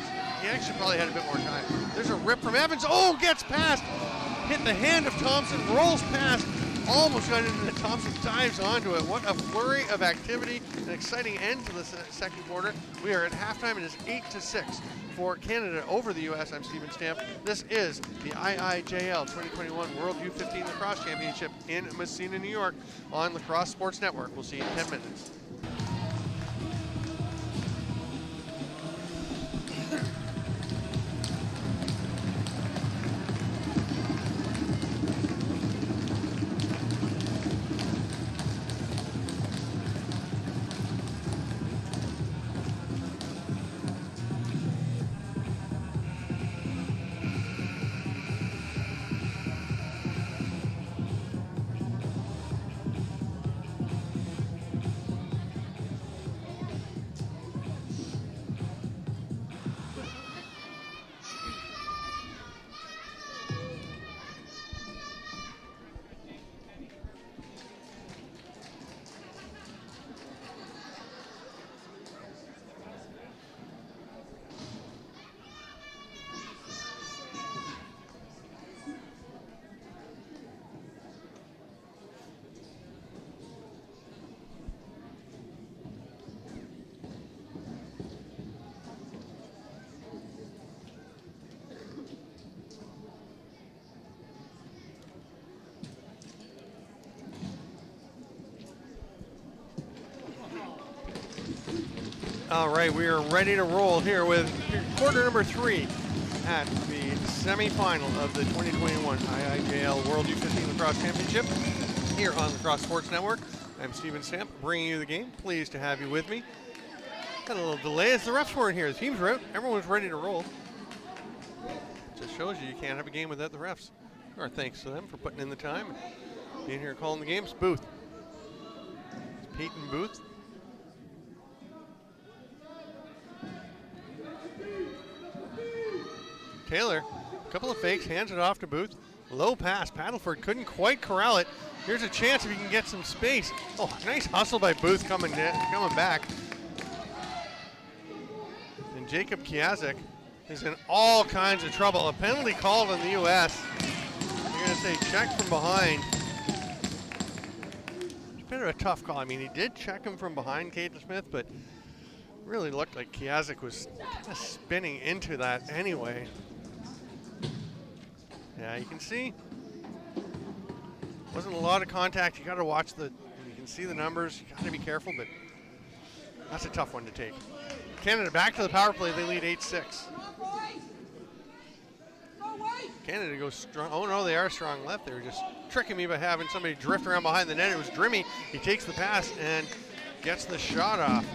He actually probably had a bit more time. There's a rip from Evans. Oh, gets past. Hit the hand of Thompson. Rolls past. Almost got into it. Thompson dives onto it. What a flurry of activity. An exciting end to the second quarter. We are at halftime. It is 8-6 for Canada over the U.S. I'm Steven Stamp. This is the IIJL 2021 World U15 Lacrosse Championship in Messina, New York on Lacrosse Sports Network. We'll see you in 10 minutes. All right, we are ready to roll here with quarter number 3 at the semifinal of the 2021 IIJL World U15 Lacrosse Championship here on Lacrosse Sports Network. I'm Steven Stamp, bringing you the game. Pleased to have you with me. Got a little delay as the refs weren't here. The teams were out. Everyone's ready to roll. Just shows you can't have a game without the refs. Our thanks to them for putting in the time and being here calling the games. Booth. It's Peyton Booth. Taylor, a couple of fakes, hands it off to Booth. Low pass, Paddleford couldn't quite corral it. Here's a chance if he can get some space. Oh, nice hustle by Booth coming back. And Jacob Kiazik is in all kinds of trouble. A penalty called on the U.S. You're gonna say check from behind. It's a bit of a tough call. I mean, he did check him from behind, Caden Smith, but really looked like Kiazik was kind of spinning into that anyway. Yeah, you can see wasn't a lot of contact. You got to watch you can see the numbers. You got to be careful, but that's a tough one to take. Canada back to the power play. They lead 8-6. Canada goes strong. Oh no, they are strong left. They were just tricking me by having somebody drift around behind the net. It was Drimmy. He takes the pass and gets the shot off.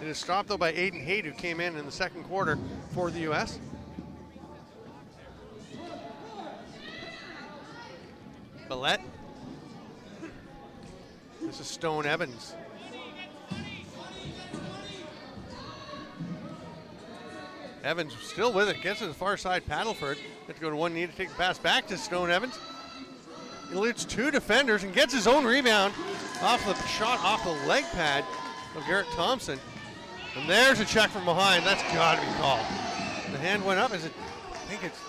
It is stopped though by Aiden Haight, who came in the second quarter for the U.S. Billette. This is Stone Evans. Evans still with it, gets to the far side, Paddleford. Had to go to one knee to take the pass back to Stone Evans. He eludes 2 defenders and gets his own rebound off the shot off the leg pad of Garrett Thompson. And there's a check from behind. That's got to be called. The hand went up. I think it's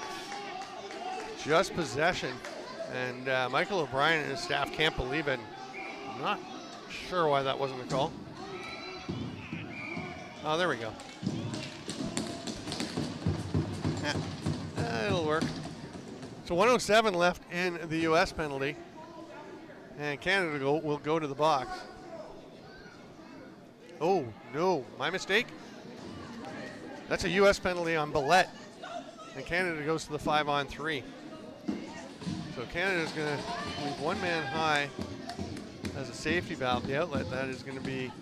just possession. And Michael O'Brien and his staff can't believe it. I'm not sure why that wasn't a call. Oh, there we go. Yeah, it'll work. So 1:07 left in the U.S. penalty. And Canada will go to the box. Oh, no, my mistake. That's a U.S. penalty on Billette. And Canada goes to the 5-on-3. So Canada's going to leave one man high as a safety valve. The outlet, that is going to be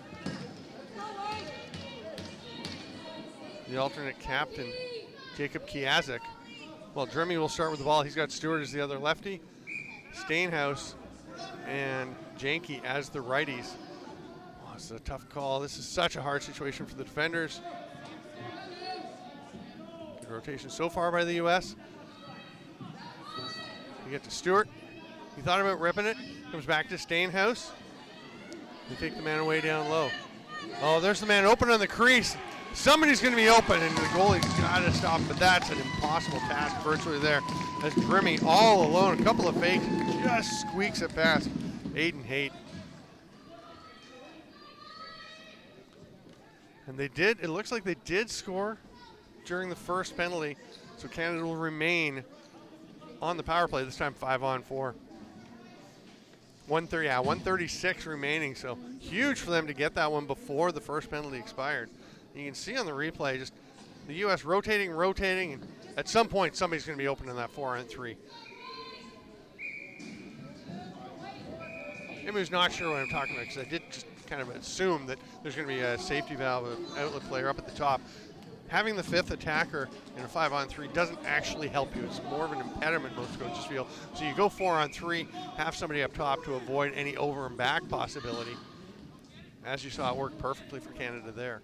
the alternate captain, Jacob Kiazik. Well, Drimmy will start with the ball. He's got Stewart as the other lefty, Stainhouse and Janke as the righties. Oh, this is a tough call. This is such a hard situation for the defenders. Good rotation so far by the U.S. You get to Stewart. He thought about ripping it. Comes back to Stainhouse. They take the man away down low. Oh, there's the man open on the crease. Somebody's going to be open, and the goalie's got to stop him, but that's an impossible task virtually there. As Drimmy all alone, a couple of fakes, just squeaks it past Aiden Haight. And they did, it looks like they did score during the first penalty, so Canada will remain on the power play, this time 5-on-4. 136 remaining, so huge for them to get that one before the first penalty expired. You can see on the replay just the U.S. rotating, and at some point somebody's going to be open in that 4-on-3. Maybe who's not sure what I'm talking about, because I did just kind of assume that there's going to be a safety valve, an outlet player up at the top. Having the 5th attacker in a 5-on-3 doesn't actually help you. It's more of an impediment, most coaches feel. So you go 4-on-3, have somebody up top to avoid any over and back possibility. As you saw, it worked perfectly for Canada there.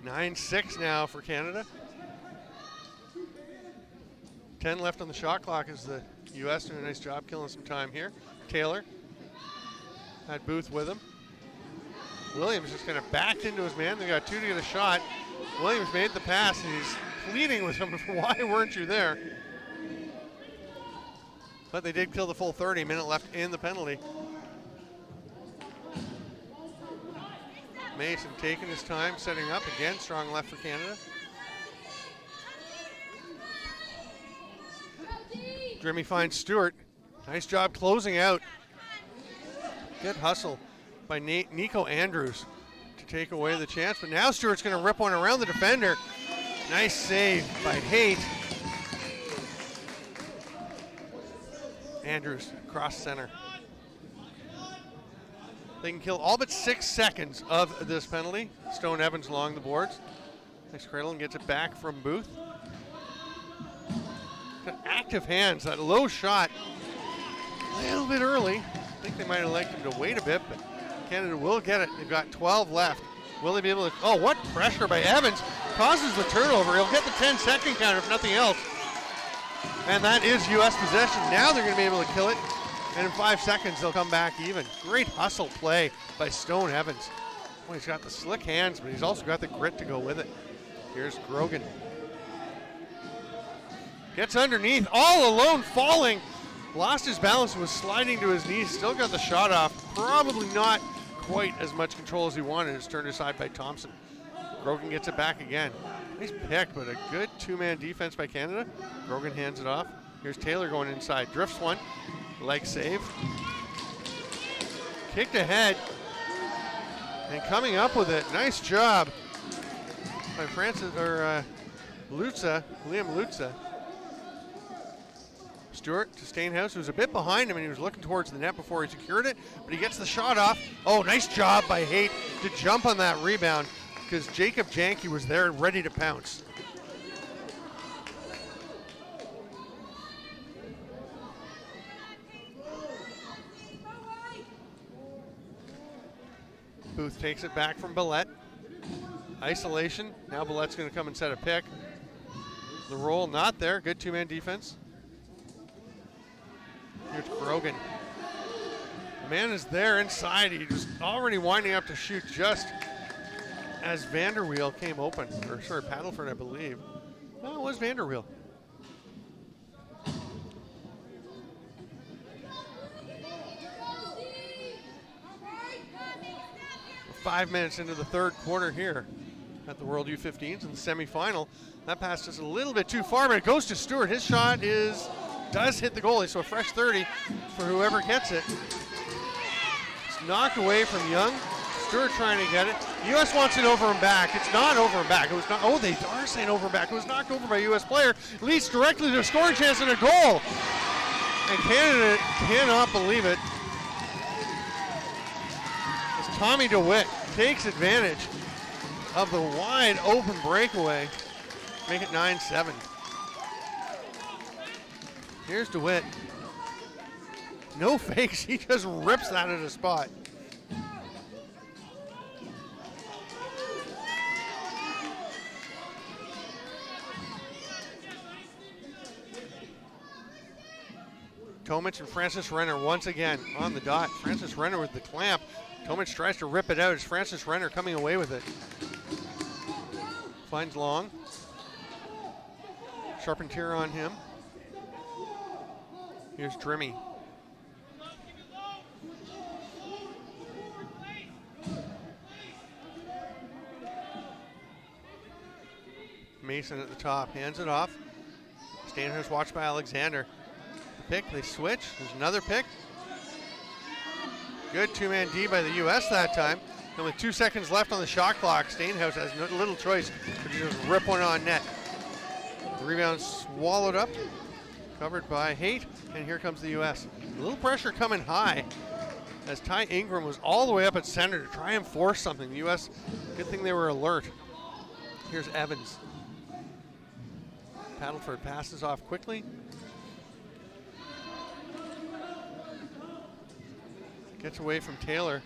9-6 now for Canada. 10 left on the shot clock as the U.S. doing a nice job killing some time here. Taylor had Booth with him. Williams just kind of backed into his man. They got 2 to get a shot. Williams made the pass, and he's pleading with him, why weren't you there? But they did kill the full 30, minute left in the penalty. Mason taking his time, setting up again, strong left for Canada. Drimmy finds Stewart. Nice job closing out. Good hustle by Nico Andrews to take away the chance, but now Stewart's going to rip one around the defender. Nice save by Haight. Andrews across center. They can kill all but 6 seconds of this penalty. Stone Evans along the boards. Nice cradle and gets it back from Booth. Got active hands, that low shot. A little bit early. I think they might have liked him to wait a bit, but Canada will get it. They've got 12 left. Will they be able to, oh, what pressure by Evans. Causes the turnover. He'll get the 10-second counter if nothing else. And that is U.S. possession. Now they're going to be able to kill it. And in 5 seconds, they'll come back even. Great hustle play by Stone Evans. Well, he's got the slick hands, but he's also got the grit to go with it. Here's Grogan. Gets underneath, all alone, falling. Lost his balance, was sliding to his knees. Still got the shot off. Probably not quite as much control as he wanted. It's turned aside by Thompson. Grogan gets it back again. Nice pick, but a good 2-man defense by Canada. Grogan hands it off. Here's Taylor going inside. Drifts one. Leg save. Kicked ahead. And coming up with it. Nice job by Liam Lutza. Stewart to Stainhouse, who was a bit behind him, and he was looking towards the net before he secured it, but he gets the shot off. Oh, nice job by Haight to jump on that rebound, because Jacob Janke was there ready to pounce. Booth takes it back from Billette. Isolation. Now Billette's going to come and set a pick. The roll not there. Good two-man defense. Here's Grogan. The man is there inside. He was already winding up to shoot just as Vanderweel came open. Or sorry, Paddleford, I believe. No, it was Vanderweel. 5 minutes into the third quarter here at the World U15s in the semifinal. That pass just a little bit too far, but it goes to Stewart. His shot does hit the goalie, so a fresh 30 for whoever gets it. It's knocked away from Young. Stewart trying to get it. The U.S. wants it over and back. It's not over and back. It was not. Oh, they are saying over and back. It was knocked over by a U.S. player. Leads directly to a scoring chance and a goal. And Canada cannot believe it. As Tommy Dewitt takes advantage of the wide open breakaway. Make it 9-7. Here's Dewitt. No fakes. He just rips that at a spot. Tomic and Francis Renner once again on the dot. Francis Renner with the clamp. Tomic tries to rip it out. It's Francis Renner coming away with it. Finds Long. Charpentier on him. Here's Drimmy. Mason at the top, hands it off. Stanhurst watched by Alexander. Pick, they switch. There's another pick. Good two-man D by the U.S. that time. And with 2 seconds left on the shot clock, Stainhouse has no little choice but to just rip one on net. The rebound swallowed up, covered by Haight, and here comes the U.S. A little pressure coming high as Ty Ingram was all the way up at center to try and force something. The U.S., good thing they were alert. Here's Evans. Paddleford passes off quickly. Gets away from Taylor.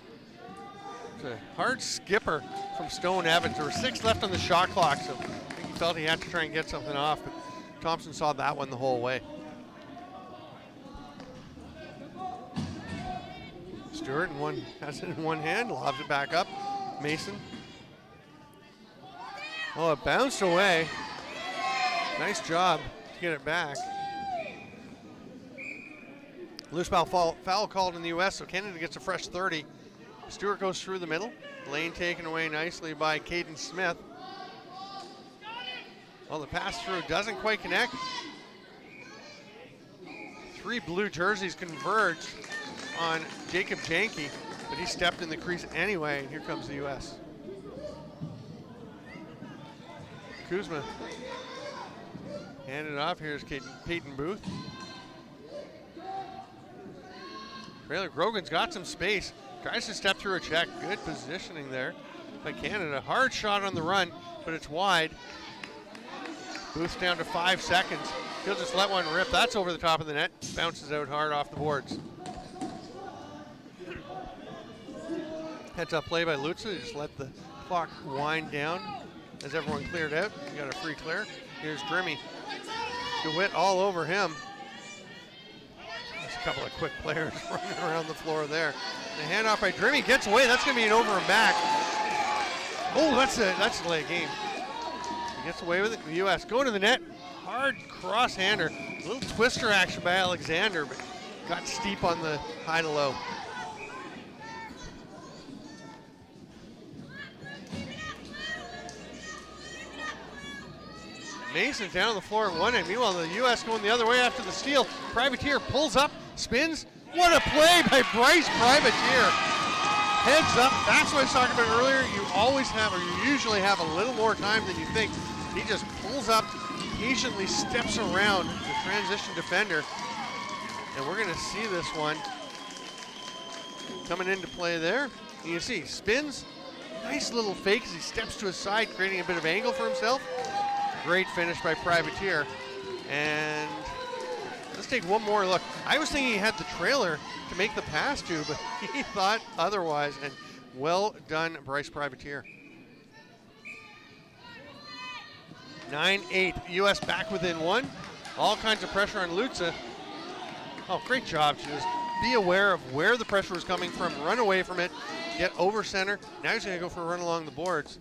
It's a hard skipper from Stone Evans. There were 6 left on the shot clock, so I think he felt he had to try and get something off, but Thompson saw that one the whole way. Stewart has it in one hand, lobs it back up. Mason. Oh, it bounced away. Nice job to get it back. Loose foul called in the U.S., so Canada gets a fresh 30. Stewart goes through the middle. Lane taken away nicely by Caden Smith. Well, the pass through doesn't quite connect. 3 blue jerseys converged on Jacob Janke, but he stepped in the crease anyway, and here comes the U.S. Kuzma handed off. Here's Peyton Booth. Trailer Grogan's got some space. Tries to step through a check. Good positioning there by Canada. Hard shot on the run, but it's wide. Booth's down to 5 seconds. He'll just let one rip. That's over the top of the net. Bounces out hard off the boards. Heads up play by Lutza. Just let the clock wind down as everyone cleared out. You got a free clear. Here's Grimmy. DeWitt all over him. There's a couple of quick players running around the floor there. The handoff by Grimmy gets away. That's going to be an over and back. Oh, that's a late game. He gets away with it. The U.S. go to the net. Hard cross-hander. A little twister action by Alexander, but got steep on the high to low. Mason's down on the floor at one end. Meanwhile, the U.S. going the other way after the steal. Privateer pulls up, spins. What a play by Bryce Privateer. Heads up. That's what I was talking about earlier. You always have, or you usually have a little more time than you think. He just pulls up, patiently steps around the transition defender. And we're going to see this one coming into play there. You can see, spins. Nice little fake as he steps to his side, creating a bit of angle for himself. Great finish by Privateer. And let's take one more look. I was thinking he had the trailer to make the pass to, but he thought otherwise. And Well done, Bryce Privateer. 9-8. U.S. back within 1. All kinds of pressure on Lutza. Oh, great job. Just be aware of where the pressure was coming from, run away from it, get over center. Now he's going to go for a run along the boards.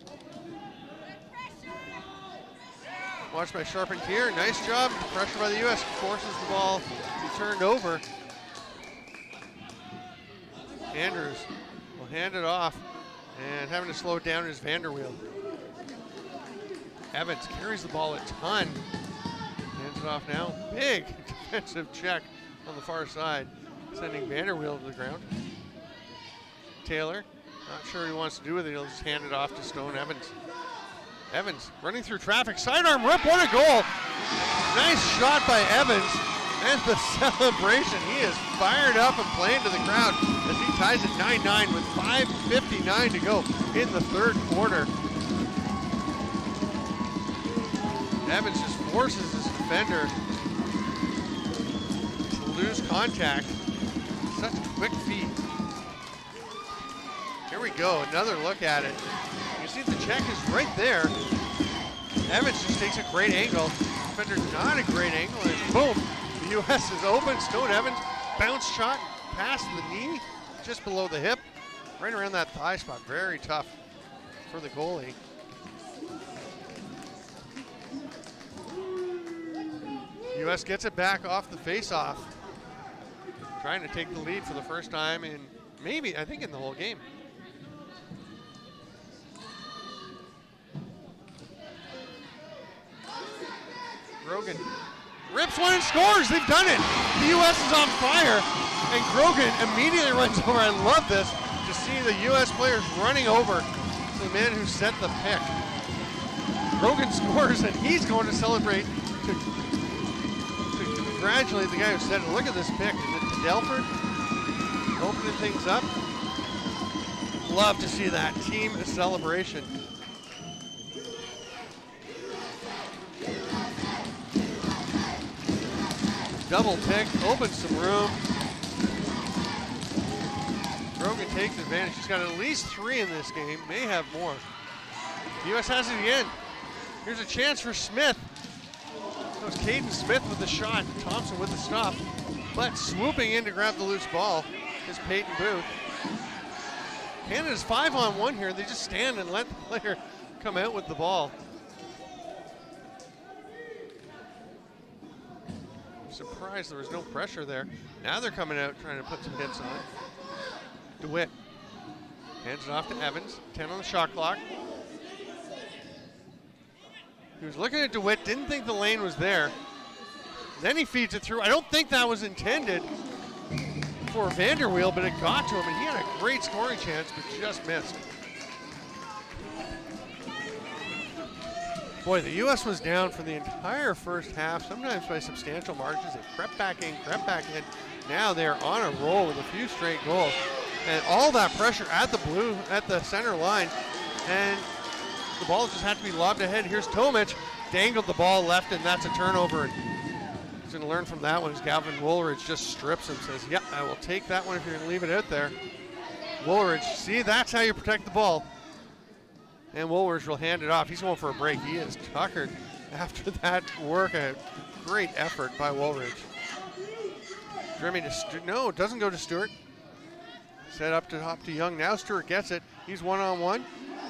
Watched by Charpentier. Nice job. Pressure by the U.S. forces the ball to be turned over. Andrews will hand it off, and having to slow it down is Vanderweel. Evans carries the ball a ton. Hands it off now. Big defensive check on the far side, sending Vanderweel to the ground. Taylor, not sure what he wants to do with it. He'll just hand it off to Stone Evans. Evans running through traffic. Sidearm rip, what a goal. Nice shot by Evans. And the celebration. He is fired up and playing to the crowd as he ties it 9-9 with 5:59 to go in the third quarter. Evans just forces his defender to lose contact. Such quick feet. Here we go, another look at it. You see the check is right there. Evans just takes a great angle. Defender not a great angle, and boom, the U.S. is open. Stone Evans, bounce shot, past the knee, just below the hip, right around that thigh spot. Very tough for the goalie. U.S. gets it back off the face-off. Trying to take the lead for the first time in maybe, I think, in the whole game. Grogan rips one and scores. They've done it. The U.S. is on fire, and Grogan immediately runs over. I love this, to see the U.S. players running over the man who set the pick. Grogan scores, and he's going to celebrate to congratulate the guy who set it. Look at this pick. Is it to Delford? Opening things up. Love to see that team celebration. Double pick, opens some room. Grogan takes advantage. He's got at least 3 in this game, may have more. The U.S. has it again. Here's a chance for Smith. That was Caden Smith with the shot, Thompson with the stop. But swooping in to grab the loose ball is Peyton Booth. Canada's 5-on-1 here. They just stand and let the player come out with the ball. Surprised there was no pressure there. Now they're coming out trying to put some hits on it. Dewitt hands it off to Evans. 10 on the shot clock. He was looking at Dewitt, didn't think the lane was there. Then he feeds it through. I don't think that was intended for Vanderweel, but it got to him, and he had a great scoring chance, but just missed. Boy, the U.S. was down for the entire first half, sometimes by substantial margins. They crept back in. Now they're on a roll with a few straight goals. And all that pressure at the center line. And the ball just had to be lobbed ahead. Here's Tomic, dangled the ball left, and that's a turnover. He's going to learn from that one as Gavin Woolridge just strips him, says, yeah, I will take that one if you're going to leave it out there. Woolridge, see, that's how you protect the ball. And Woolridge will hand it off. He's going for a break. He is tuckered after that work. A great effort by Woolridge. Drimming to no, it doesn't go to Stewart. Set up to Young. Now Stewart gets it. He's 1-on-1.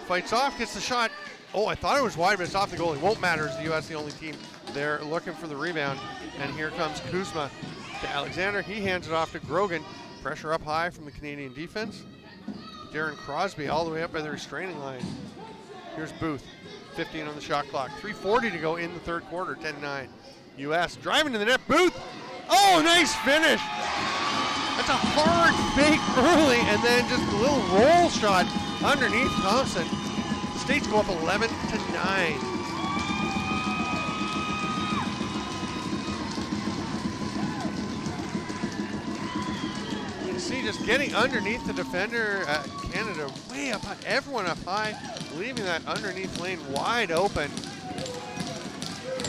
Fights off, gets the shot. Oh, I thought it was wide, but it's off the goal. It won't matter as the U.S. the only team there looking for the rebound. And here comes Kuzma to Alexander. He hands it off to Grogan. Pressure up high from the Canadian defense. Darren Crosby all the way up by the restraining line. Here's Booth, 15 on the shot clock. 3:40 to go in the third quarter, 10-9. U.S. driving to the net, Booth. Oh, nice finish. That's a hard fake early, and then just a little roll shot underneath Thompson. The States go up 11-9. You can see just getting underneath the defender, Canada way up high, everyone up high, leaving that underneath lane wide open.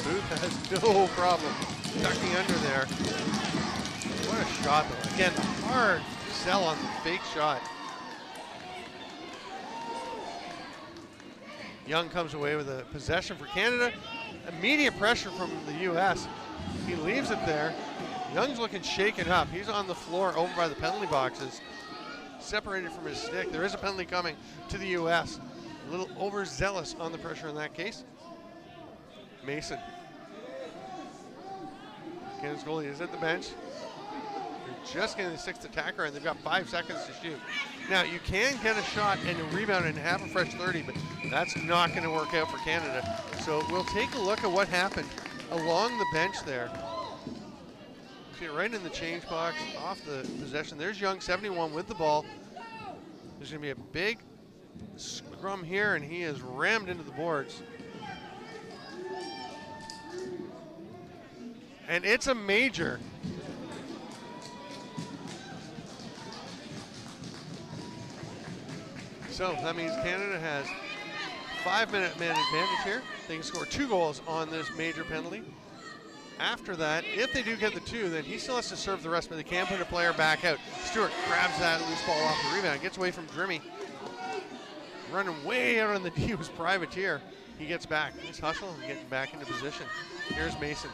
Booth has no problem ducking under there. What a shot though. Again, the hard sell on the fake shot. Young comes away with a possession for Canada. Immediate pressure from the U.S. He leaves it there. Young's looking shaken up. He's on the floor over by the penalty boxes, separated from his stick. There is a penalty coming to the U.S. A little overzealous on the pressure in that case. Mason. Canada's goalie is at the bench. They're just getting the sixth attacker, and they've got 5 seconds to shoot. Now, you can get a shot and a rebound and have a fresh 30, but that's not going to work out for Canada. So we'll take a look at what happened along the bench there. See it right in the change box, off the possession. There's Young, 71 with the ball. There's going to be a big scrum here, and he is rammed into the boards. And it's a major. So that means Canada has 5-minute man advantage here. They can score 2 goals on this major penalty. After that, if they do get the 2, then he still has to serve the rest, but they can put a player back out. Stewart grabs that loose ball off the rebound, gets away from Drimmy. Running way out on the D was Privateer. He gets back. Nice hustle and getting back into position. Here's Mason.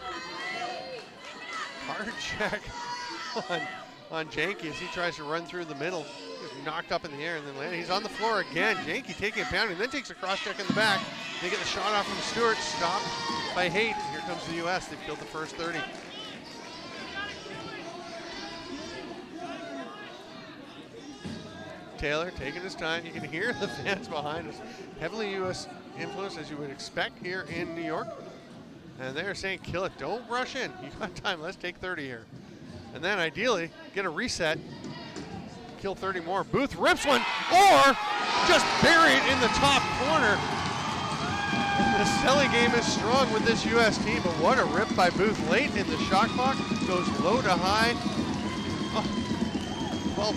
Hard check on Janke as he tries to run through the middle. He's knocked up in the air and then landed. He's on the floor again. Janke taking a pounding, then takes a cross check in the back. They get the shot off from Stewart, stopped by Haight. Here comes the U.S. They've killed the first 30. Taylor taking his time. You can hear the fans behind us. Heavily U.S. influence, as you would expect here in New York. And they're saying, kill it. Don't rush in. You got time. Let's take 30 here. And then ideally, get a reset. Kill 30 more. Booth rips one, or just buried in the top corner. The Selly game is strong with this U.S. team, but what a rip by Booth late in the shot clock. Goes low to high. Oh,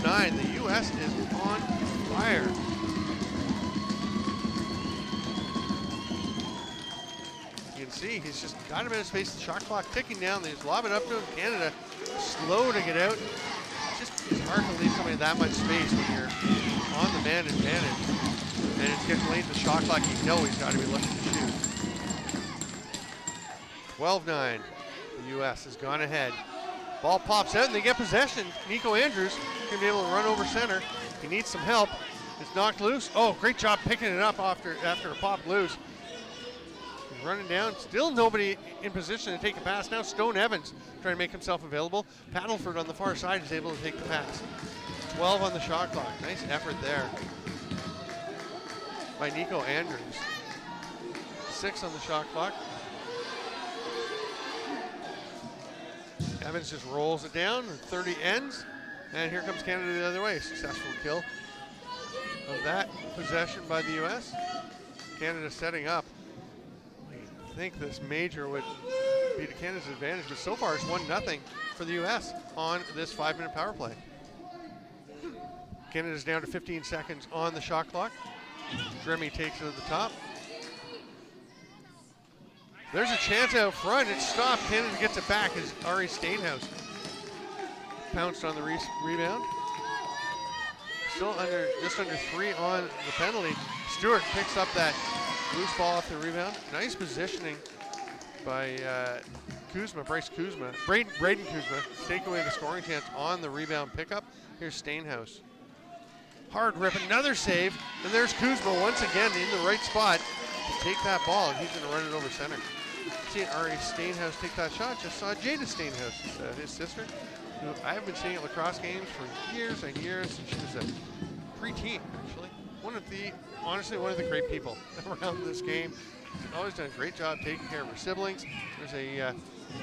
12-9. The U.S. is on fire. You can see he's just got him in his face. The shot clock ticking down. They just lob it up to him. Canada slow to get out. It's hard to leave somebody that much space when you're on the man advantage. And it's getting late in the shot clock. You know he's got to be looking to shoot. 12-9. The U.S. has gone ahead. Ball pops out and they get possession. Nico Andrews going to be able to run over center. He needs some help. It's knocked loose. Oh, great job picking it up after a pop loose. He's running down. Still nobody in position to take a pass. Now Stone Evans trying to make himself available. Paddleford on the far side is able to take the pass. 12 on the shot clock. Nice effort there by Nico Andrews. 6 on the shot clock. Evans just rolls it down, 30 ends, and here comes Canada the other way. Successful kill of that possession by the U.S. Canada setting up. I think this major would be to Canada's advantage, but so far it's 1-0 for the U.S. on this 5-minute power play. Canada's down to 15 seconds on the shot clock. Drimmy takes it at the top. There's a chance out front. It's stopped. Canada gets it back as Ari Stainhouse pounced on the rebound. Still just under 3 on the penalty. Stewart picks up that loose ball off the rebound. Nice positioning by Bryce Kuzma. Braden Kuzma take away the scoring chance on the rebound pickup. Here's Stainhouse. Hard rip, another save, and there's Kuzma once again in the right spot to take that ball, and he's going to run it over center. Seeing Ari Stainhouse take that shot, just saw Jada Stainhouse, his sister, who I have been seeing at lacrosse games for years and years, and she was a preteen, actually. Honestly, one of the great people around this game. She's always done a great job taking care of her siblings. There's a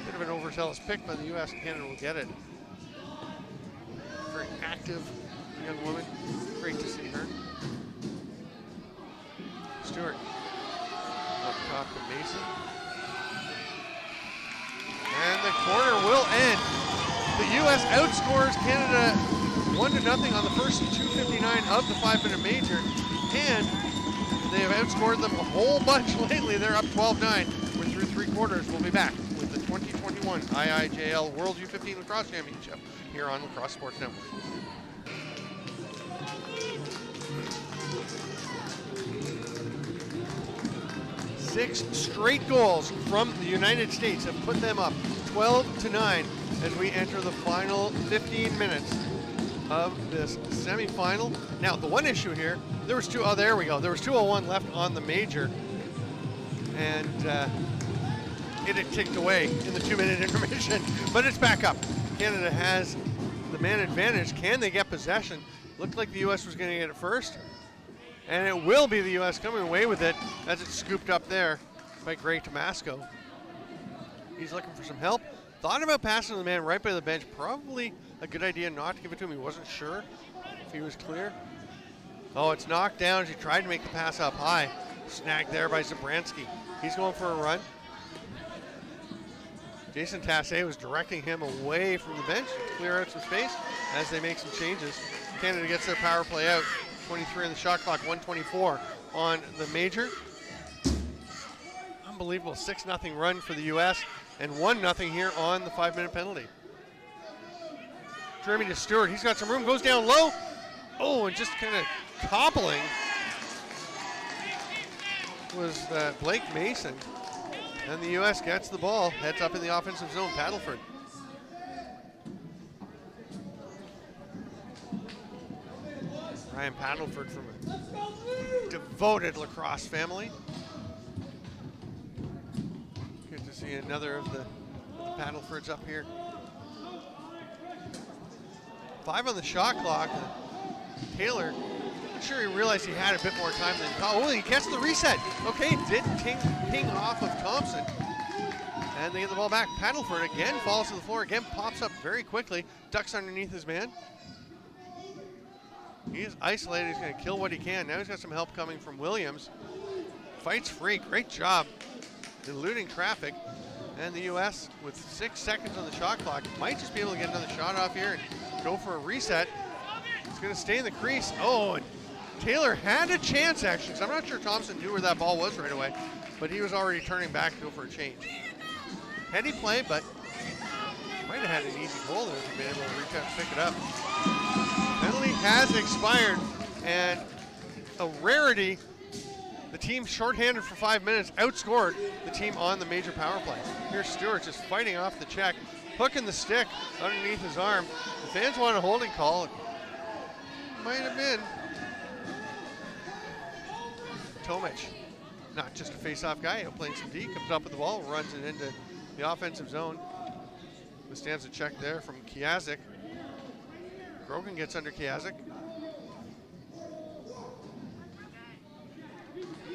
bit of an overzealous pick by the U.S., and Canada will get it. Very active young woman. Great to see her. Stewart up top to Mason. And the quarter will end. The U.S. outscores Canada 1-0 on the first 2:59 of the 5-minute major. And they have outscored them a whole bunch lately. They're up 12-9. We're through 3 quarters. We'll be back with the 2021 IIJL World U15 Lacrosse Championship here on Lacrosse Sports Network. 6 straight goals from the United States have put them up 12-9 as we enter the final 15 minutes of this semifinal. Now, the one issue here, there was there we go. There was 2:01 left on the major, and it had ticked away in the 2-minute intermission, but it's back up. Canada has the man advantage. Can they get possession? Looked like the U.S. was going to get it first, and it will be the U.S. coming away with it as it's scooped up there by Greg Tomasco. He's looking for some help. Thought about passing to the man right by the bench. Probably a good idea not to give it to him. He wasn't sure if he was clear. Oh, it's knocked down as he tried to make the pass up high. Snagged there by Zabransky. He's going for a run. Jason Tassé was directing him away from the bench to clear out some space as they make some changes. Canada gets their power play out. 23 on the shot clock, 124 on the major. Unbelievable 6-0 run for the U.S. and 1-0 here on the 5-minute penalty. Jeremy to Stewart, he's got some room, goes down low. Oh, and just kind of toppling was Blake Mason. And the U.S. gets the ball, heads up in the offensive zone, Paddleford. Ryan Paddleford from a devoted lacrosse family. Good to see another of the Paddlefords up here. 5 on the shot clock. Taylor, I'm sure he realized he had a bit more time than oh, he gets the reset. Okay, did ping off of Thompson. And they get the ball back. Paddleford again falls to the floor, again pops up very quickly, ducks underneath his man. He is isolated, he's going to kill what he can. Now he's got some help coming from Williams. Fights free, great job eluding traffic. And the U.S. with 6 seconds on the shot clock might just be able to get another shot off here and go for a reset. It's going to stay in the crease. Oh, and Taylor had a chance actually, because I'm not sure Thompson knew where that ball was right away, but he was already turning back to go for a change. Heady play, but might have had an easy goal there if he'd been able to reach out and pick it up. Penalty has expired, and a rarity, the team shorthanded for 5 minutes outscored the team on the major power play. Here's Stewart just fighting off the check, hooking the stick underneath his arm. The fans want a holding call. It might have been Tomic, not just a face-off guy, playing some D, comes up with the ball, runs it into the offensive zone. Withstands a check there from Kiazik. Grogan gets under Kiazik.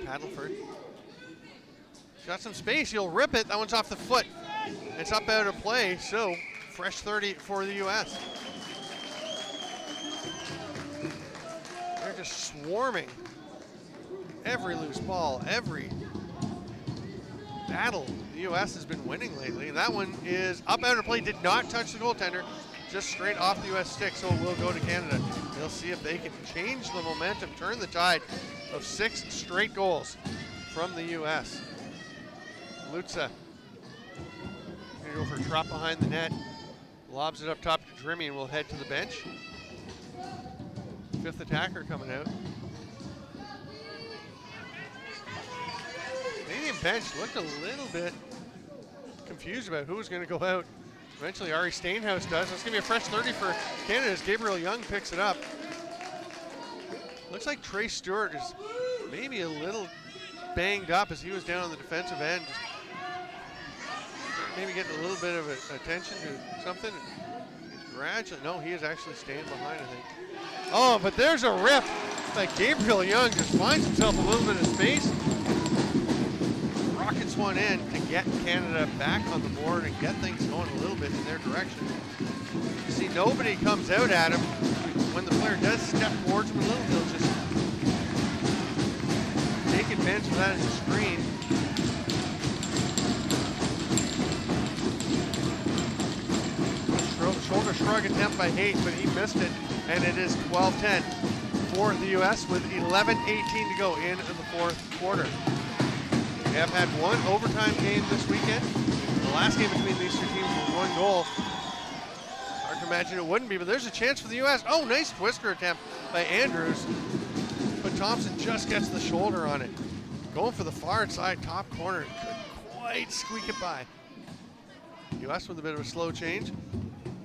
Paddleford. He's got some space, he'll rip it. That one's off the foot. It's up out of play, so fresh 30 for the U.S. They're just swarming every loose ball, every battle the U.S. has been winning lately. And that one is up out of play, did not touch the goaltender, just straight off the U.S. stick, so it will go to Canada. They'll see if they can change the momentum, turn the tide of 6 straight goals from the U.S. Lutza gonna go for a drop behind the net, lobs it up top to Drimmy and will head to the bench. 5th attacker coming out. Canadian bench looked a little bit confused about who was going to go out. Eventually Ari Stainhouse does. It's going to be a fresh 30 for Canada as Gabriel Young picks it up. Looks like Trey Stewart is maybe a little banged up as he was down on the defensive end. Just maybe getting a little bit of attention to something. He's gradually, no, he is actually staying behind, I think. Oh, but there's a rip. Like Gabriel Young just finds himself a little bit of space. Rockets one in to get Canada back on the board and get things going a little bit in their direction. You see nobody comes out at him. When the player does step towards him a little, he'll just take advantage of that as a screen. Shoulder shrug attempt by Hayes, but he missed it, and it is 12-10 for the U.S. with 11:18 to go in the 4th quarter. We have had one overtime game this weekend. The last game between these two teams was 1 goal. Hard to imagine it wouldn't be, but there's a chance for the U.S. Oh, nice twister attempt by Andrews, but Thompson just gets the shoulder on it. going for the far side top corner. Couldn't quite squeak it by. U.S. with a bit of a slow change.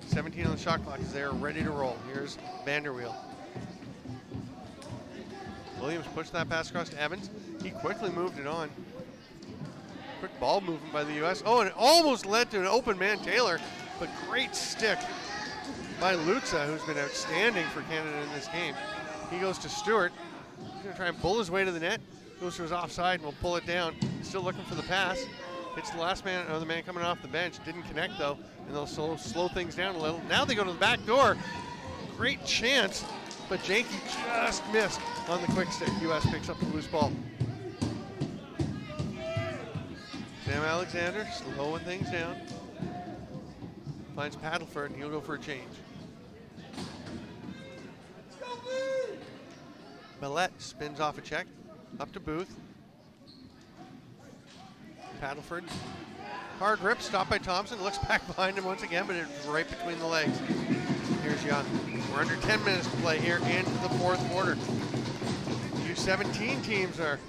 17 on the shot clock as they're ready to roll. Here's Vanderweel. Williams pushed that pass across to Evans. He quickly moved it on. Quick ball movement by the U.S. Oh, and it almost led to an open man Taylor, but great stick by Lutza, who's been outstanding for Canada in this game. He goes to Stewart. He's going to try and bull his way to the net. Goes to his offside and will pull it down. Still looking for the pass. Hits the last man, or the man coming off the bench. Didn't connect though, and they'll slow things down a little. Now they go to the back door. Great chance, but Janke just missed on the quick stick. U.S. picks up the loose ball. Sam Alexander slowing things down. Finds Paddleford, and he'll go for a change. Millette spins off a check, up to Booth. Paddleford, hard rip, stopped by Thompson, looks back behind him once again, but it's right between the legs. Here's Young. We're under 10 minutes to play here in the fourth quarter. U17 teams are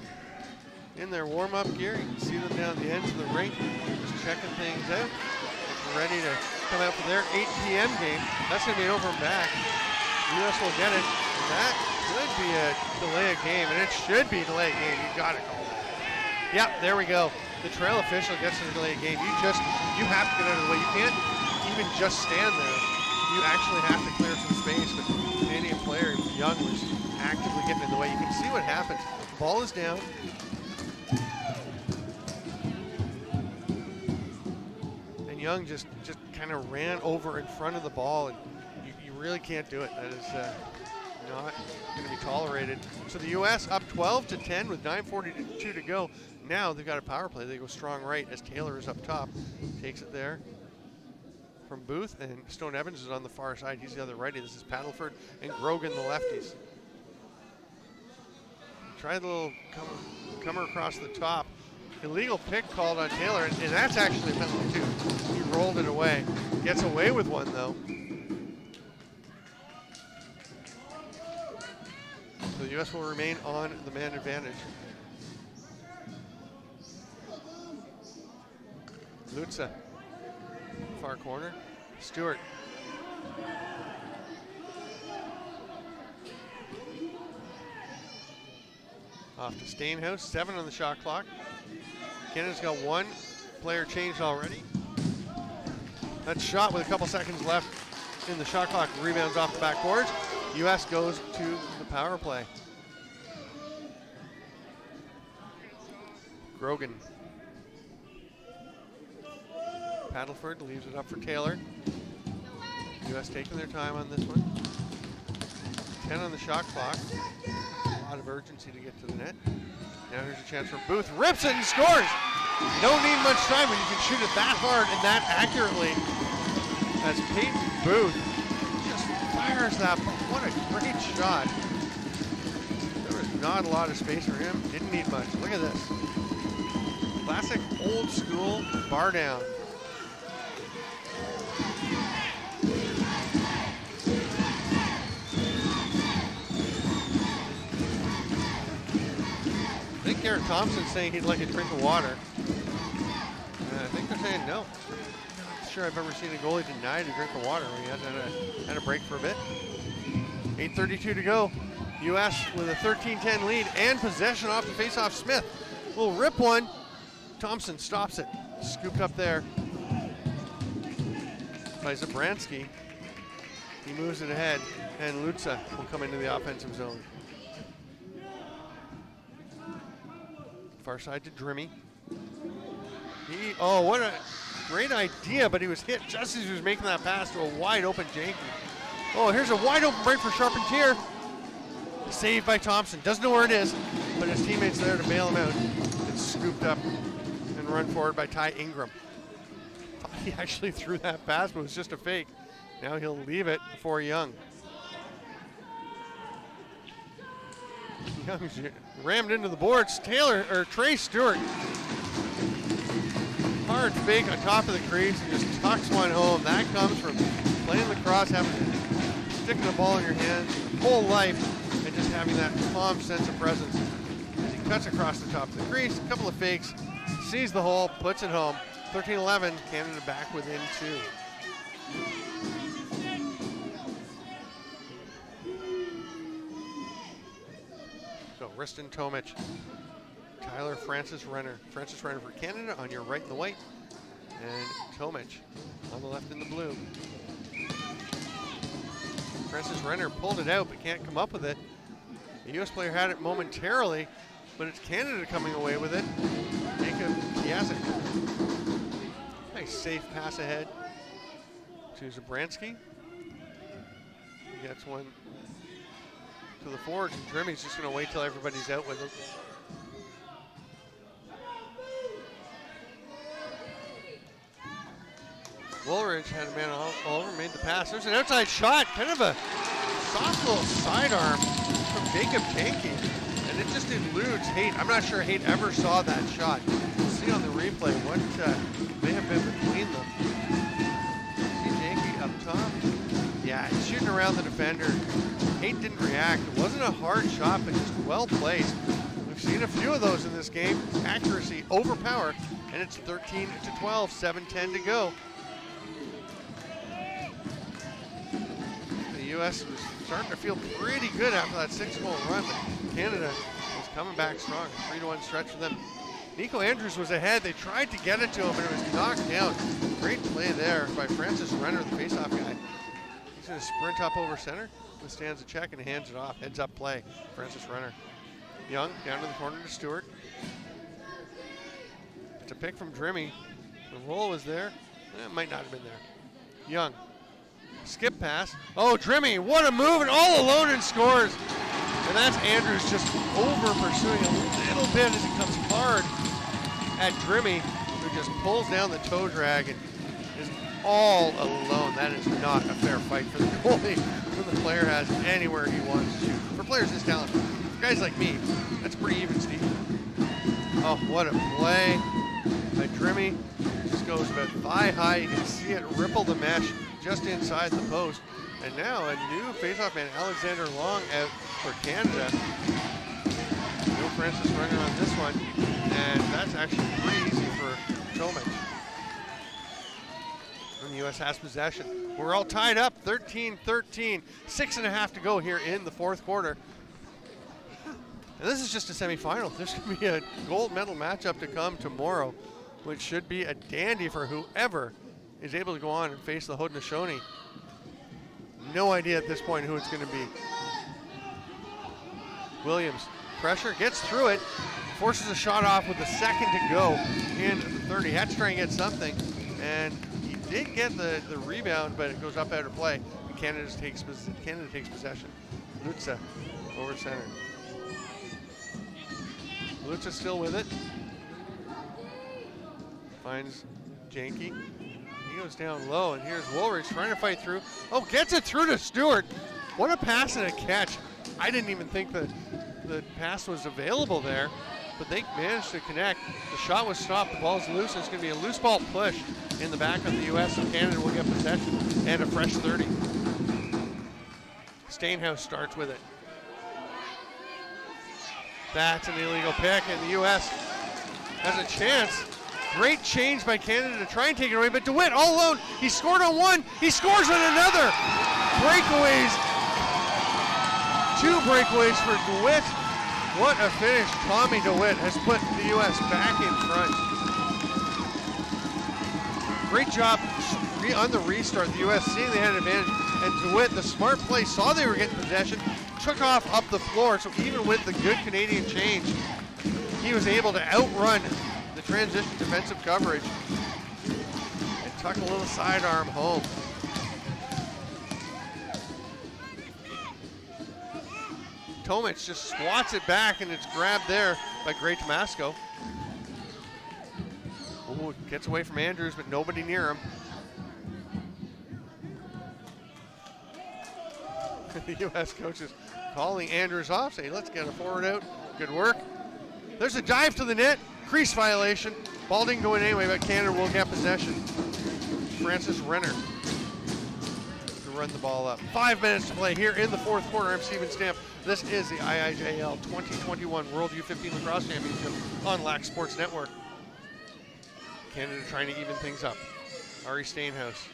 in their warm-up gear. You can see them down the ends of the rink, just checking things out. Ready to come out for their 8 p.m. game. That's going to be an over and back. U.S. will get it. And that could be a delay of game, and it should be a delay of game. You got it. Yep, there we go. The trail official gets to the delay of game. You have to get out of the way. You can't even just stand there. You actually have to clear some space. But the Canadian player, Young, was actively getting in the way. You can see what happens. The ball is down. And Young just kind of ran over in front of the ball, and you really can't do it. That is not going to be tolerated. So the U.S. up 12-10 with 9:42 to go. Now they've got a power play. They go strong right as Taylor is up top. Takes it there from Booth, and Stone Evans is on the far side. He's the other righty. This is Paddleford and Grogan, the lefties. Try the little comer across the top. Illegal pick called on Taylor, and that's actually a penalty too. He rolled it away. Gets away with one though. So the U.S. will remain on the man advantage. Lutza, far corner. Stewart. Off to Stainhouse, 7 on the shot clock. Canada's got 1 player changed already. That shot with a couple seconds left in the shot clock, rebounds off the backboards. U.S. goes to the power play. Grogan. Paddleford leaves it up for Taylor. U.S. taking their time on this one. 10 on the shot clock. A lot of urgency to get to the net. Now here's a chance for Booth. Rips it and scores! You don't need much time when you can shoot it that hard and that accurately. As Peyton Booth just fires that ball. What a great shot. There was not a lot of space for him. Didn't need much. Look at this. Classic old school bar down. I think Garrett Thompson's saying he'd like a drink of water. I think they're saying no. I'm not sure I've ever seen a goalie denied a drink of water when he hasn't had a break for a bit. 8:32 to go. U.S. with a 13-10 lead and possession off the faceoff. Smith will rip one. Thompson stops it. Scooped up there by Zabransky. He moves it ahead, and Lutza will come into the offensive zone. Far side to Drimmy. Oh, what a great idea, but he was hit just as he was making that pass to a wide open Janke. Oh, here's a wide open break for Charpentier. Saved by Thompson. Doesn't know where it is, but his teammate's there to bail him out. It's scooped up and run forward by Ty Ingram. Thought he actually threw that pass, but it was just a fake. Now he'll leave it for Young. Young's rammed into the boards. Trey Stewart. Hard fake on top of the crease and just tucks one home. That comes from playing lacrosse, sticking the ball in your hands whole life, and just having that calm sense of presence as he cuts across the top of the crease, a couple of fakes, sees the hole, puts it home. 13-11, Canada back within 2. So Riston Tomic, Tyler Francis Renner. Francis Renner for Canada on your right in the white, and Tomic on the left in the blue. Francis Renner pulled it out but can't come up with it. The U.S. player had it momentarily, but it's Canada coming away with it. Jacob Kiasek. Nice safe pass ahead to Zabransky. He gets one to the forward, and Drimmy's just going to wait till everybody's out with him. Woolridge had a man all over, made the pass. There's an outside shot, kind of a soft little sidearm from Jacob Janke, and it just eludes Haight. I'm not sure Haight ever saw that shot. We'll see on the replay what may have been between them. See Janke up top. Yeah, he's shooting around the defender. Haight didn't react. It wasn't a hard shot, but just well placed. We've seen a few of those in this game. Accuracy over power, and it's 13-12, 7:10 to go. The U.S. was starting to feel pretty good after that 6-goal run, but Canada was coming back strong. A 3-1 stretch for them. Nico Andrews was ahead. They tried to get it to him, and it was knocked down. Great play there by Francis Renner, the faceoff guy. He's going to sprint up over center, withstands a check, and hands it off. Heads up play, Francis Renner. Young down to the corner to Stewart. It's a pick from Drimmy. The roll was there. It might not have been there. Young. Skip pass. Oh, Drimmy, what a move, and all alone and scores. And that's Andrews just over pursuing a little bit as he comes hard at Drimmy, who just pulls down the toe drag and is all alone. That is not a fair fight for the goalie when the player has anywhere he wants to shoot. For players this talented, for guys like me, that's pretty even, Steve. Oh, what a play by Drimmy. Just goes about thigh high. You can see it ripple the mesh just inside the post. And now a new faceoff man, Alexander Long, out for Canada. No Francis Renner on this one. And that's actually pretty easy for Tomic. And the U.S. has possession. We're all tied up, 13-13. 6.5 to go here in the fourth quarter. And this is just a semifinal. There's going to be a gold medal matchup to come tomorrow, which should be a dandy for whoever is able to go on and face the Haudenosaunee. No idea at this point who it's going to be. Williams, pressure, gets through it, forces a shot off with a second to go in the 30. Had to try and get something, and he did get the rebound, but it goes up out of play. And Canada takes possession. Lutza over center. Lutza still with it. Finds Janke. He goes down low, and here's Woolridge trying to fight through. Oh, gets it through to Stewart. What a pass and a catch. I didn't even think the pass was available there, but they managed to connect. The shot was stopped. The ball's loose. It's going to be a loose ball push in the back of the U.S., and Canada will get possession and a fresh 30. Stainhouse starts with it. That's an illegal pick, and the U.S. has a chance. Great change by Canada to try and take it away, but Dewitt all alone. He scored on one. He scores on another. Breakaways. 2 breakaways for Dewitt. What a finish. Tommy Dewitt has put the U.S. back in front. Great job on the restart. The U.S. seeing they had an advantage, and Dewitt, the smart play, saw they were getting possession, took off up the floor, so even with the good Canadian change, he was able to outrun the transition defensive coverage and tuck a little sidearm home. Tomic just swats it back, and it's grabbed there by Gray Tomasco. Ooh, gets away from Andrews, but nobody near him. The U.S. coaches calling Andrews off, saying, let's get a forward out. Good work. There's a dive to the net. Crease violation. Ball didn't go in anyway, but Canada will get possession. Francis Renner. run the ball up. 5 minutes to play here in the fourth quarter. I'm Steven Stamp. This is the IIJL 2021 World U15 Lacrosse Championship on Lax Sports Network. Canada trying to even things up. Ari Stainhouse.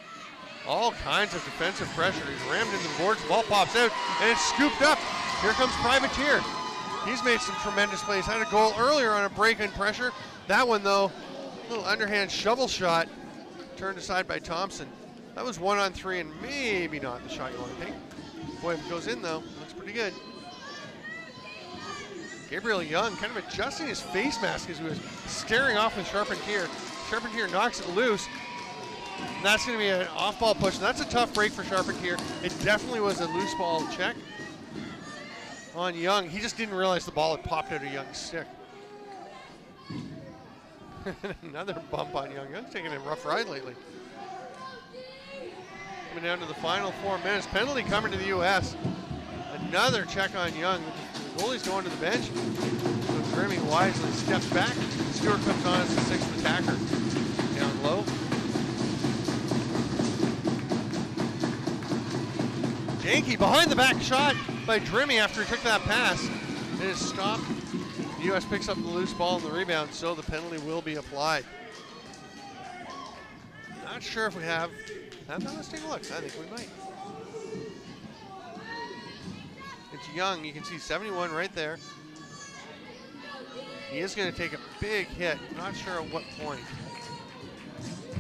All kinds of defensive pressure. He's rammed into the boards. Ball pops out, and it's scooped up. Here comes Privateer. He's made some tremendous plays. Had a goal earlier on a break-in pressure. That one, though, a little underhand shovel shot. Turned aside by Thompson. That was 1-on-3 and maybe not the shot you want to take. Boy, if it goes in, though, looks pretty good. Gabriel Young kind of adjusting his face mask as he was staring off with Charpentier. Charpentier knocks it loose. And that's going to be an off-ball push. That's a tough break for Charpentier. It definitely was a loose ball check on Young. He just didn't realize the ball had popped out of Young's stick. Another bump on Young. Young's taking a rough ride lately. Coming down to the final 4 minutes. Penalty coming to the U.S. Another check on Young. The goalie's going to the bench. So Grimmy wisely steps back. Stewart comes on as the sixth attacker. Down low. Yankee behind the back shot by Drimmy after he took that pass. It is stopped. The U.S. picks up the loose ball and the rebound, so the penalty will be applied. Not sure if we have. Let's take a look. I think we might. It's Young. You can see 71 right there. He is going to take a big hit. Not sure at what point.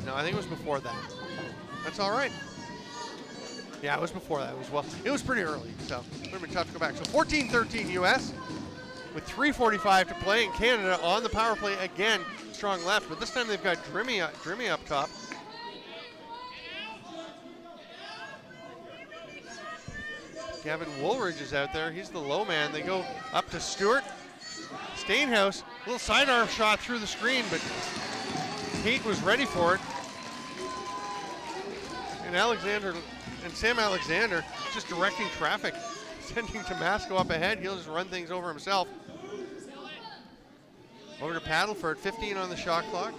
No, I think it was before that. That's all right. Yeah, it was before that. It was pretty early, so it would have been tough to go back. So 14-13 U.S. with 3:45 to play, in Canada on the power play again. Strong left, but this time they've got Drimmy up top. Gavin Woolridge is out there. He's the low man. They go up to Stewart. Stainhouse, little sidearm shot through the screen, but Kate was ready for it. And Sam Alexander just directing traffic, sending Tomasco up ahead. He'll just run things over himself. Over to Paddleford, 15 on the shot clock.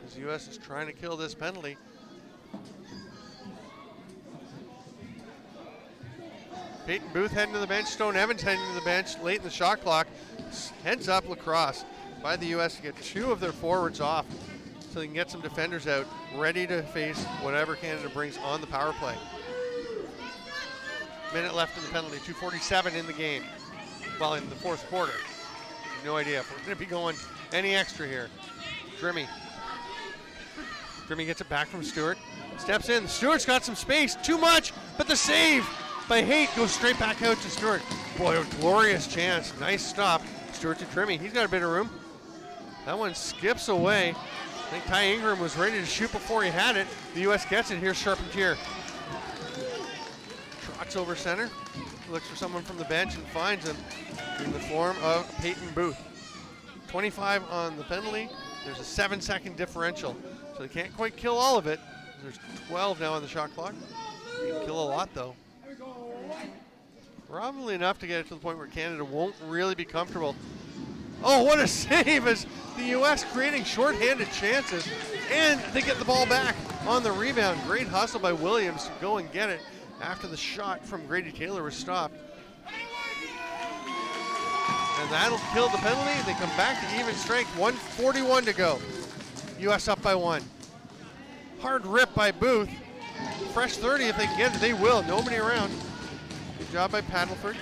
As the U.S. is trying to kill this penalty. Peyton Booth heading to the bench. Stone Evans heading to the bench late in the shot clock. Heads up Lacrosse by the U.S. to get two of their forwards off so they can get some defenders out ready to face whatever Canada brings on the power play. Minute left in the penalty, 2:47 in the game. Well, in the fourth quarter. No idea if we're going to be going any extra here. Drimmy gets it back from Stewart. Steps in. Stewart's got some space. Too much, but the save by Haight goes straight back out to Stewart. Boy, a glorious chance. Nice stop. Stewart to Drimmy. He's got a bit of room. That one skips away. I think Ty Ingram was ready to shoot before he had it. The U.S. gets it. Here's Charpentier. Trots over center. Looks for someone from the bench and finds him in the form of Peyton Booth. 25 on the penalty. There's a 7-second differential. So they can't quite kill all of it. There's 12 now on the shot clock. They can kill a lot though. Probably enough to get it to the point where Canada won't really be comfortable. Oh, what a save as the U.S. creating shorthanded chances, and they get the ball back on the rebound. Great hustle by Williams to go and get it after the shot from Grady Taylor was stopped. And that'll kill the penalty. They come back to even strength, 1:41 to go. U.S. up by 1. Hard rip by Booth. Fresh 30 if they can get it, they will. Nobody around. Good job by Paddleford.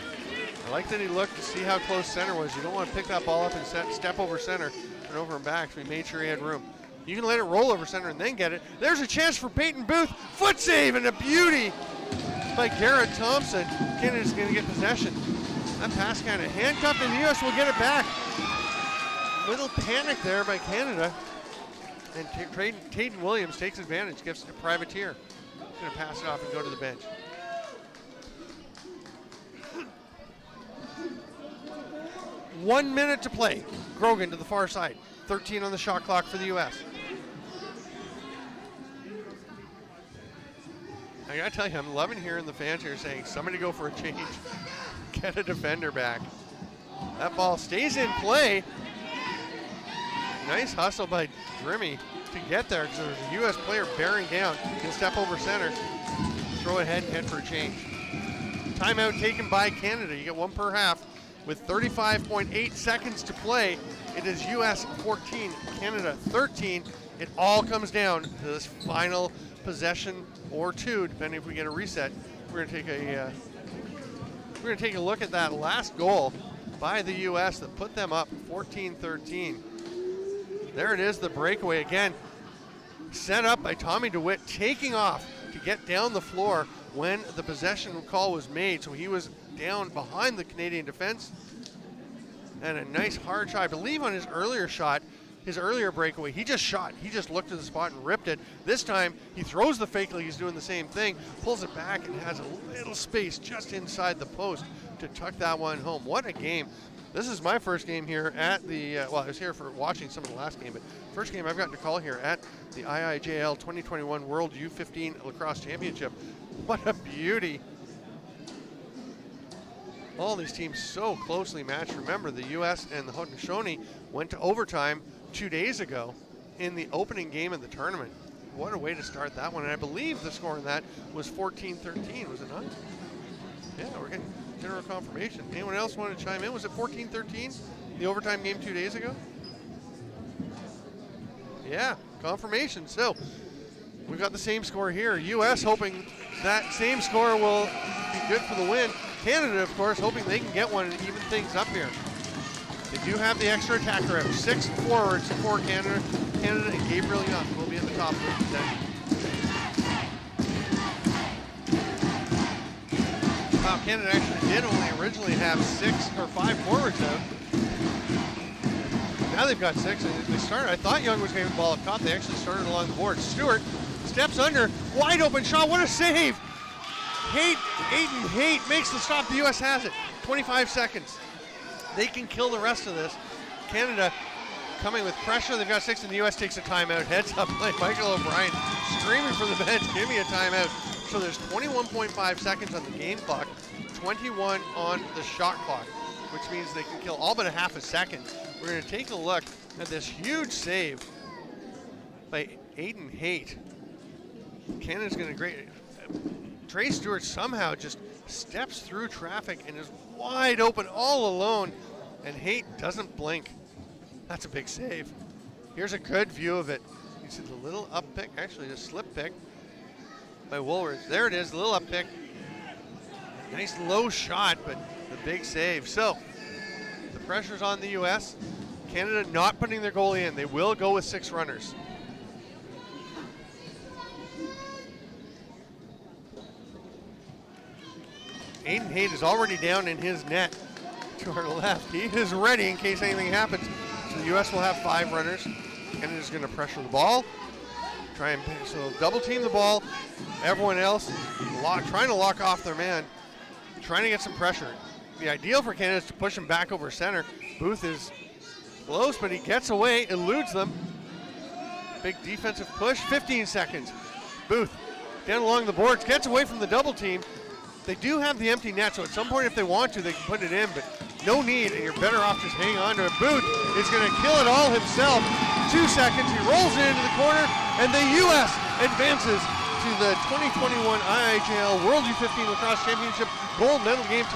I like that he looked to see how close center was. You don't want to pick that ball up and step over center and over and back, so he made sure he had room. You can let it roll over center and then get it. There's a chance for Peyton Booth. Foot save and a beauty by Garrett Thompson. Canada's going to get possession. That pass kind of handcuffed, and the U.S. will get it back. Little panic there by Canada. And Taden Williams takes advantage, gives it to Privateer. He's going to pass it off and go to the bench. One minute to play. Grogan to the far side. 13 on the shot clock for the U.S. I gotta tell you, I'm loving hearing the fans here saying, somebody go for a change. Get a defender back. That ball stays in play. Nice hustle by Drimmy to get there because there was a U.S. player bearing down. He'll step over center. throw ahead and head for a change. Timeout taken by Canada. You get one per half with 35.8 seconds to play. It is US 14, Canada 13. It all comes down to this final possession or two, depending if we get a reset. We're going to take a look at that last goal by the US that put them up 14-13. There it is, the breakaway again. Set up by Tommy Dewitt, taking off to get down the floor when the possession call was made. So he was down behind the Canadian defense. And a nice hard shot, I believe on his earlier shot, his earlier breakaway, he just shot. He just looked at the spot and ripped it. This time, he throws the fake like he's doing the same thing, pulls it back and has a little space just inside the post to tuck that one home. What a game. This is my first game here at the, well, I was here for watching some of the last game, but first game I've gotten to call here at the IIJL 2021 World U15 Lacrosse Championship. What a beauty. All these teams so closely matched. Remember, the US and the Haudenosaunee went to overtime 2 days ago in the opening game of the tournament. What a way to start that one. And I believe the score in that was 14-13, was it not? Yeah, we're getting general confirmation. Anyone else want to chime in? Was it 14-13, the overtime game 2 days ago? Yeah, confirmation. So we've got the same score here. US hoping that same score will be good for the win. Canada, of course, hoping they can get one and even things up here. They do have the extra attacker out. 6 forwards for Canada. Canada and Gabriel Young will be at the top of the deck. Wow, Canada actually did only originally have 6 or 5 forwards out. Now they've got 6, and they started. I thought Young was going to ball up top. They actually started along the board. Stewart steps under, wide open shot. What a save! Aiden Haight makes the stop. The US has it. 25 seconds. They can kill the rest of this. Canada coming with pressure. They've got 6, and the US takes a timeout. Heads up by Michael O'Brien, screaming from the bench, give me a timeout. So there's 21.5 seconds on the game clock, 21 on the shot clock, which means they can kill all but a half a second. We're going to take a look at this huge save by Aiden Haight. Canada's going to great. Trey Stewart somehow just steps through traffic and is wide open all alone, and Haight doesn't blink. That's a big save. Here's a good view of it. You see the little up pick, actually the slip pick by Woolridge. There it is, the little up pick. Nice low shot, but the big save. So the pressure's on the US. Canada not putting their goalie in. They will go with 6 runners. Aiden Haight is already down in his net to our left. He is ready in case anything happens. So the US will have 5 runners. Canada's going to pressure the ball. Try and so double team the ball. Everyone else trying to lock off their man. Trying to get some pressure. The ideal for Canada is to push him back over center. Booth is close, but he gets away, eludes them. Big defensive push, 15 seconds. Booth down along the boards, gets away from the double team. They do have the empty net, so at some point if they want to, they can put it in, but no need, and you're better off just hanging on to it. Booth is going to kill it all himself. 2 seconds, he rolls it into the corner, and the U.S. advances to the 2021 IIJL World U15 Lacrosse Championship gold medal game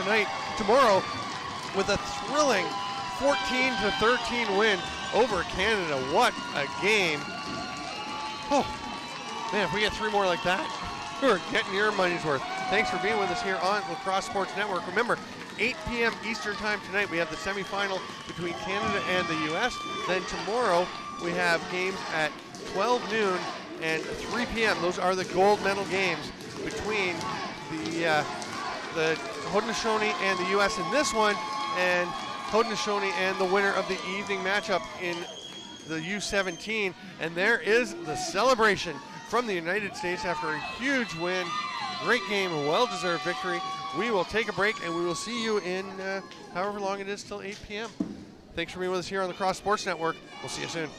tomorrow, with a thrilling 14-13 win over Canada. What a game. Oh, man, if we get 3 more like that, we're getting your money's worth. Thanks for being with us here on Lacrosse Sports Network. Remember, 8 p.m. Eastern time tonight, we have the semifinal between Canada and the U.S. Then tomorrow, we have games at 12 noon and 3 p.m. Those are the gold medal games between the Haudenosaunee and the U.S. in this one, and Haudenosaunee and the winner of the evening matchup in the U17. And there is the celebration from the United States after a huge win. Great game, a well-deserved victory. We will take a break, and we will see you in however long it is till 8 p.m. Thanks for being with us here on the Lacrosse Sports Network. We'll see you soon.